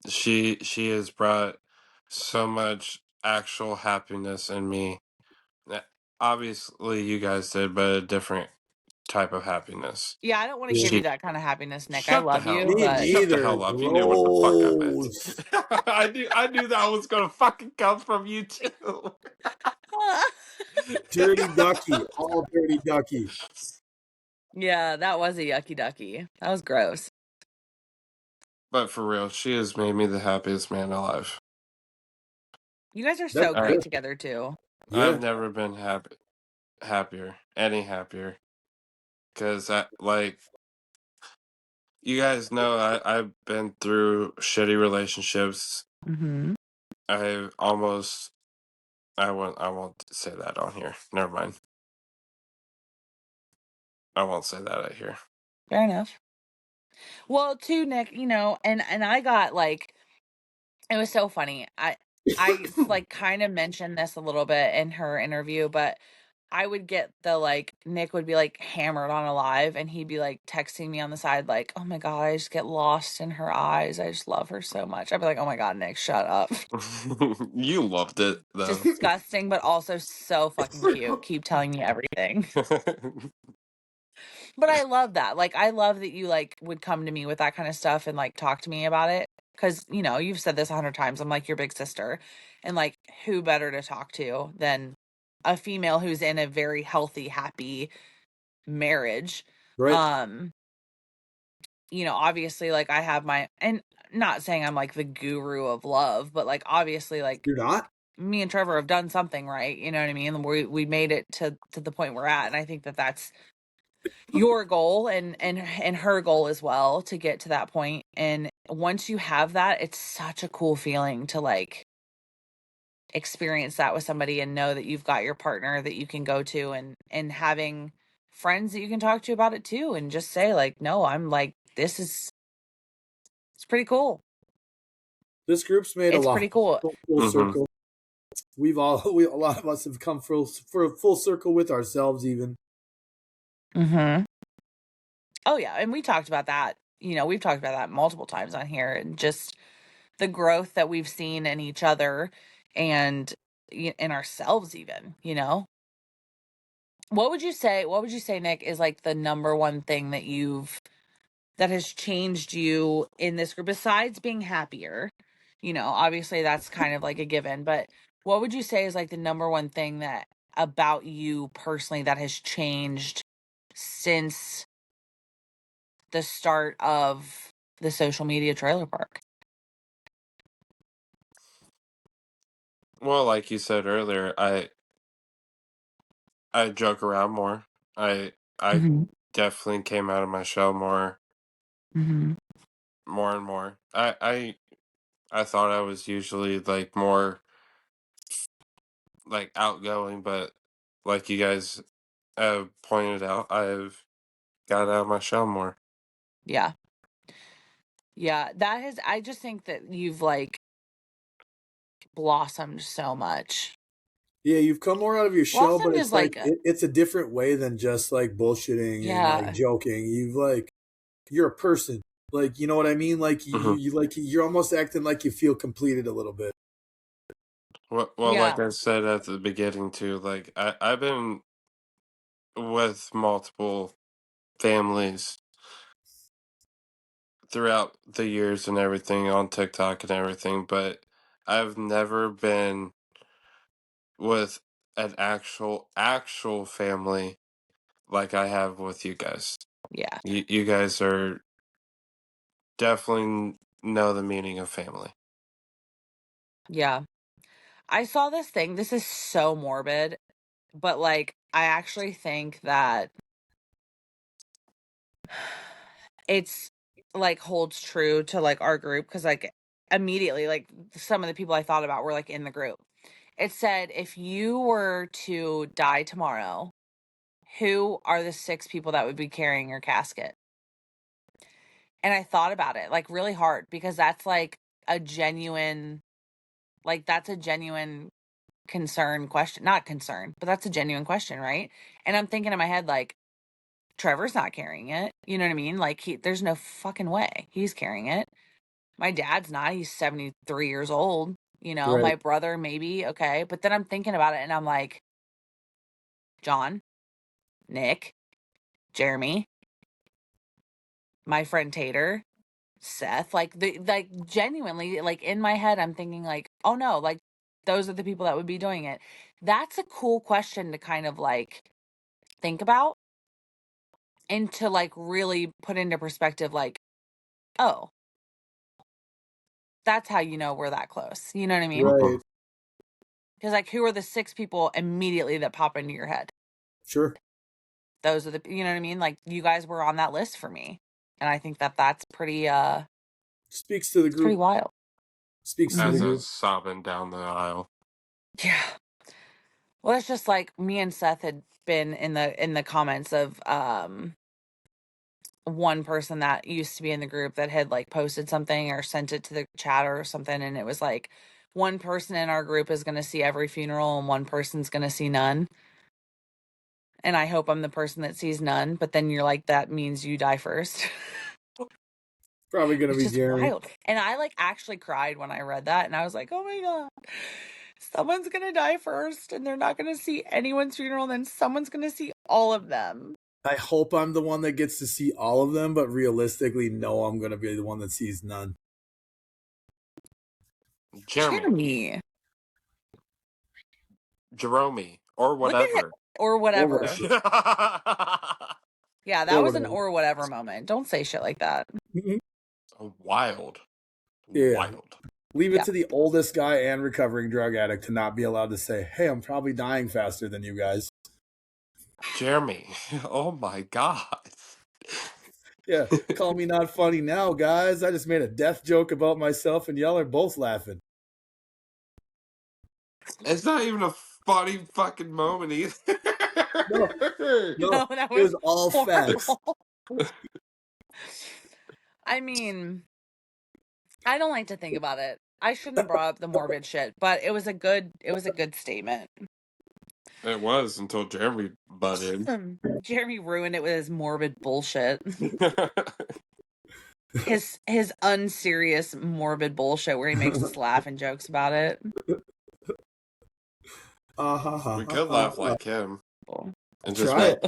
She has brought so much actual happiness in me. Obviously you guys did, but a different type of happiness. Yeah, I don't want to give you that kind of happiness, Nick. Shut I love you. But... Shut the hell up. You knew what the fuck I meant. I knew that was gonna fucking come from you too. Dirty ducky. All dirty ducky. Yeah, that was a yucky ducky. That was gross. But for real, she has made me the happiest man alive. You guys are so great together too. Yeah. I've never been happier, any happier. Because you guys know I've been through shitty relationships. Mm-hmm. I won't say that on here. Never mind. I won't say that out here. Fair enough. Well, too, Nick, you know, and I got like, it was so funny. I like kind of mentioned this a little bit in her interview, but I would get the like, Nick would be like hammered on a live and he'd be like texting me on the side like, oh my God, I just get lost in her eyes. I just love her so much. I'd be like, oh my God, Nick, shut up. You loved it though. Disgusting, but also so fucking cute. Keep telling me everything. But I love that. Like, I love that you like would come to me with that kind of stuff and like talk to me about it. Cause you know, you've said this 100 times. I'm like your big sister, and like, who better to talk to than a female who's in a very healthy, happy marriage. Right. You know, obviously, like I have and not saying I'm like the guru of love, but like obviously like you're not. Me and Trevor have done something right. You know what I mean? We made it to the point we're at, and I think that that's your goal and her goal as well, to get to that point. And once you have that, it's such a cool feeling to like experience that with somebody and know that you've got your partner that you can go to, and having friends that you can talk to about it too, and just say like, no, I'm like, it's pretty cool. This group's made It's pretty cool. Full circle. A lot of us have come for a full circle with ourselves even. Oh yeah, and we talked about that. You know, we've talked about that multiple times on here, and just the growth that we've seen in each other and in ourselves even, you know. What would you say, Nick, is like the number one thing that has changed you in this group, besides being happier? You know, obviously that's kind of like a given, but what would you say is like the number one thing that about you personally that has changed since the start of the social media trailer park? Well, like you said earlier, I joke around more. I definitely came out of my shell more. More and more. I thought I was usually like more like outgoing, but like you guys have pointed out, I've got out of my shell more. Yeah. Yeah, that has, I just think that you've like blossomed so much. Yeah, you've come more out of your shell, Blossomed but it's is like it's a different way than just like bullshitting and like joking. You've like, you're a person. Like, you know what I mean? Like you like, you're almost acting like you feel completed a little bit. Well, like I said at the beginning too, like I've been with multiple families throughout the years and everything on TikTok and everything, but I've never been with an actual family like I have with you guys. Yeah. You guys are definitely know the meaning of family. Yeah. I saw this thing. This is so morbid, but like I actually think that it's like holds true to like our group, because like immediately like some of the people I thought about were like in the group. It said, if you were to die tomorrow, who are the 6 people that would be carrying your casket? And I thought about it like really hard, because that's like a genuine, that's a genuine question, not concern, but that's a genuine question, right? And I'm thinking in my head, like, Trevor's not carrying it. You know what I mean? Like, there's no fucking way he's carrying it. My dad's not. He's 73 years old. You know, Right. My brother, maybe. Okay. But then I'm thinking about it and I'm like, John, Nick, Jeremy, my friend Tater, Seth, like genuinely, like in my head, I'm thinking like, oh no, like those are the people that would be doing it. That's a cool question to kind of like think about, and to like really put into perspective, like, oh, that's how you know we're that close. You know what I mean? Right. Because like, who are the 6 people immediately that pop into your head? Sure. Those are the, you know what I mean? Like, you guys were on that list for me. And I think that that's pretty, speaks to the group. Pretty wild. Speaks to As the I group. was sobbing down the aisle. Yeah. Well, it's just like me and Seth had been in the comments of one person that used to be in the group that had like posted something or sent it to the chat or something, and it was like, one person in our group is going to see every funeral and one person's going to see none. And I hope I'm the person that sees none, but then you're like, that means you die first. Probably gonna be Jeremy. Wild. And I like actually cried when I read that, and I was like, oh my god, someone's gonna die first and they're not gonna see anyone's funeral, and then someone's gonna see all of them. I hope I'm the one that gets to see all of them, but realistically, no, I'm gonna be the one that sees none. Jeremy. Or whatever. Or whatever. Yeah, that was an or whatever moment. Don't say shit like that. Wild. wild. Leave it to the oldest guy and recovering drug addict to not be allowed to say, hey, I'm probably dying faster than you guys. Jeremy, oh my God. Yeah, call me not funny now, guys. I just made a death joke about myself and y'all are both laughing. It's not even a funny fucking moment either. No, that was all horrible. Facts. I mean, I don't like to think about it. I shouldn't have brought up the morbid shit, but it was a good statement. It was until Jeremy butted in. Jeremy ruined it with his morbid bullshit. his unserious morbid bullshit where he makes us laugh and jokes about it. We could laugh like him and just try it.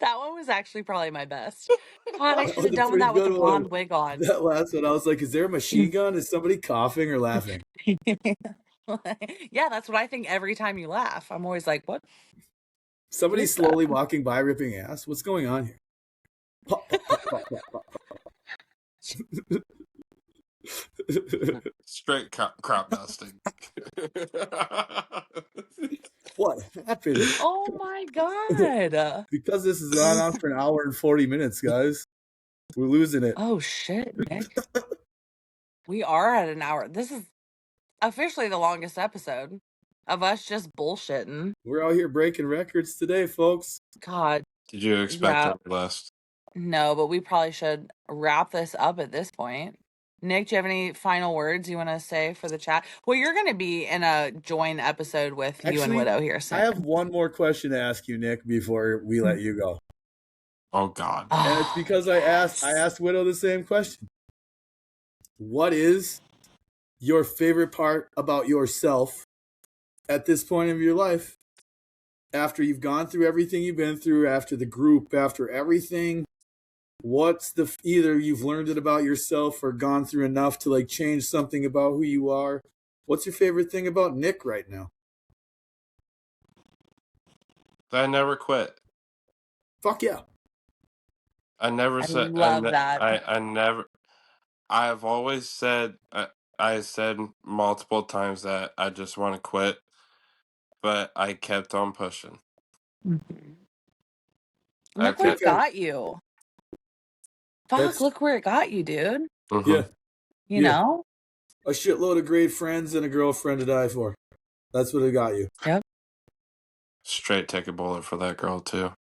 That one was actually probably my best. God, I should have done that with the blonde wig on. That last one, I was like, is there a machine gun? Is somebody coughing or laughing? Yeah, that's what I think every time you laugh. I'm always like, what? Somebody slowly walking by ripping ass? What's going on here? Pop, pop, pop, pop, pop, pop. Straight crop dusting. What happened? Oh my God. Because this is on for an hour and 40 minutes, guys. We're losing it. Oh shit, Nick. We are at an hour. This is officially the longest episode of us just bullshitting. We're out here breaking records today, folks. God. Did you expect less? No, but we probably should wrap this up at this point. Nick, do you have any final words you want to say for the chat? Well, you're going to be in a joint episode with you and Widow here soon. I have one more question to ask you, Nick, before we let you go. Oh, God. And it's because I asked Widow the same question. What is your favorite part about yourself at this point of your life? After you've gone through everything you've been through, after the group, after everything, what's either you've learned it about yourself or gone through enough to like change something about who you are? What's your favorite thing about Nick right now? I never quit. Fuck yeah. I never said. I love that. I never. I've always said. I said multiple times that I just want to quit, but I kept on pushing. Mm-hmm. Look where it got you. Fuck, look where it got you, dude. Mm-hmm. Yeah. You know? A shitload of great friends and a girlfriend to die for. That's what it got you. Yep. Straight take a bullet for that girl, too.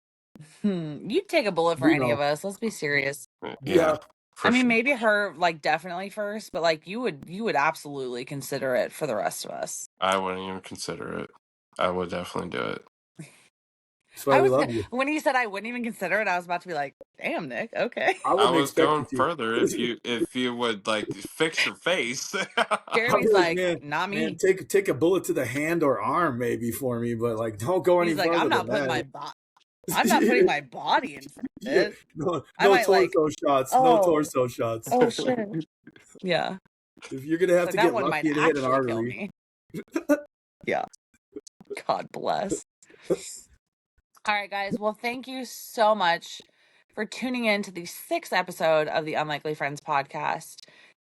You'd take a bullet for any of us. Let's be serious. Yeah. I mean, maybe her, like, definitely first, but, like, you would absolutely consider it for the rest of us. I wouldn't even consider it. I would definitely do it. When he said I wouldn't even consider it, I was about to be like, damn, Nick, okay. I was going further if you would like fix your face. Jeremy's like, not me. Man, take a bullet to the hand or arm maybe for me, but like don't go any further. I'm not putting my body in front of it. No torso shots. No torso shots. Oh shit. Yeah. If you're gonna have to get lucky to hit an artery. Yeah. God bless. All right, guys. Well, thank you so much for tuning in to the 6th episode of the Unlikely Friends podcast.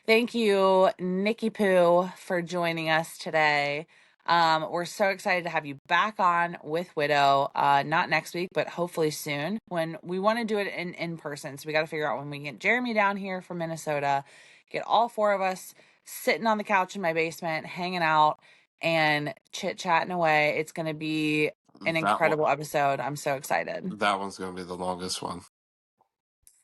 Thank you, Nicky Poo, for joining us today. We're so excited to have you back on with Widow. Not next week, but hopefully soon. When we want to do it in person, so we got to figure out when we can get Jeremy down here from Minnesota, get all 4 of us sitting on the couch in my basement, hanging out and chit-chatting away. It's going to be an incredible episode. I'm so excited. That one's going to be the longest one.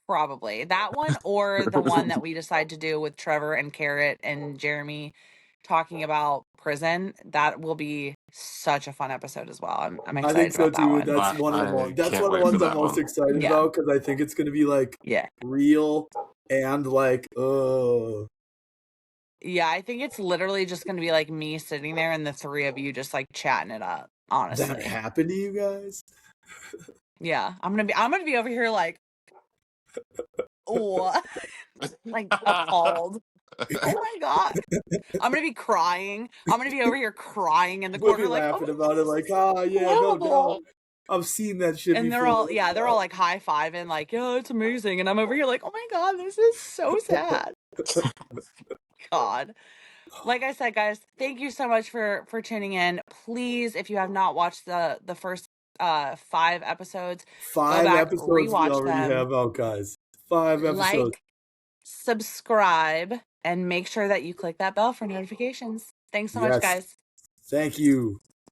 Probably. That one or the one that we decide to do with Trevor and Carrot and Jeremy talking about prison. That will be such a fun episode as well. I'm excited. I think so too. That's one of the ones I'm most excited about because I think it's going to be like real and like Yeah, I think it's literally just going to be like me sitting there and the 3 of you just like chatting it up. Honestly, that happened to you guys? Yeah, I'm gonna be over here like, what? Like appalled. Oh my God. I'm going to be crying. I'm going to be over here crying in the We'll corner, be like, laughing oh, about it, like, oh, yeah, no doubt. I've seen that shit and before. they're all like high-fiving, like, yeah, it's amazing. And I'm over here like, oh my God, this is so sad. God. Like I said, guys, thank you so much for tuning in. Please, if you have not watched the first 5 episodes, go back, episodes rewatch we already them. have out, guys. 5 episodes. Like, subscribe, and make sure that you click that bell for notifications. Thanks so much, guys. Thank you.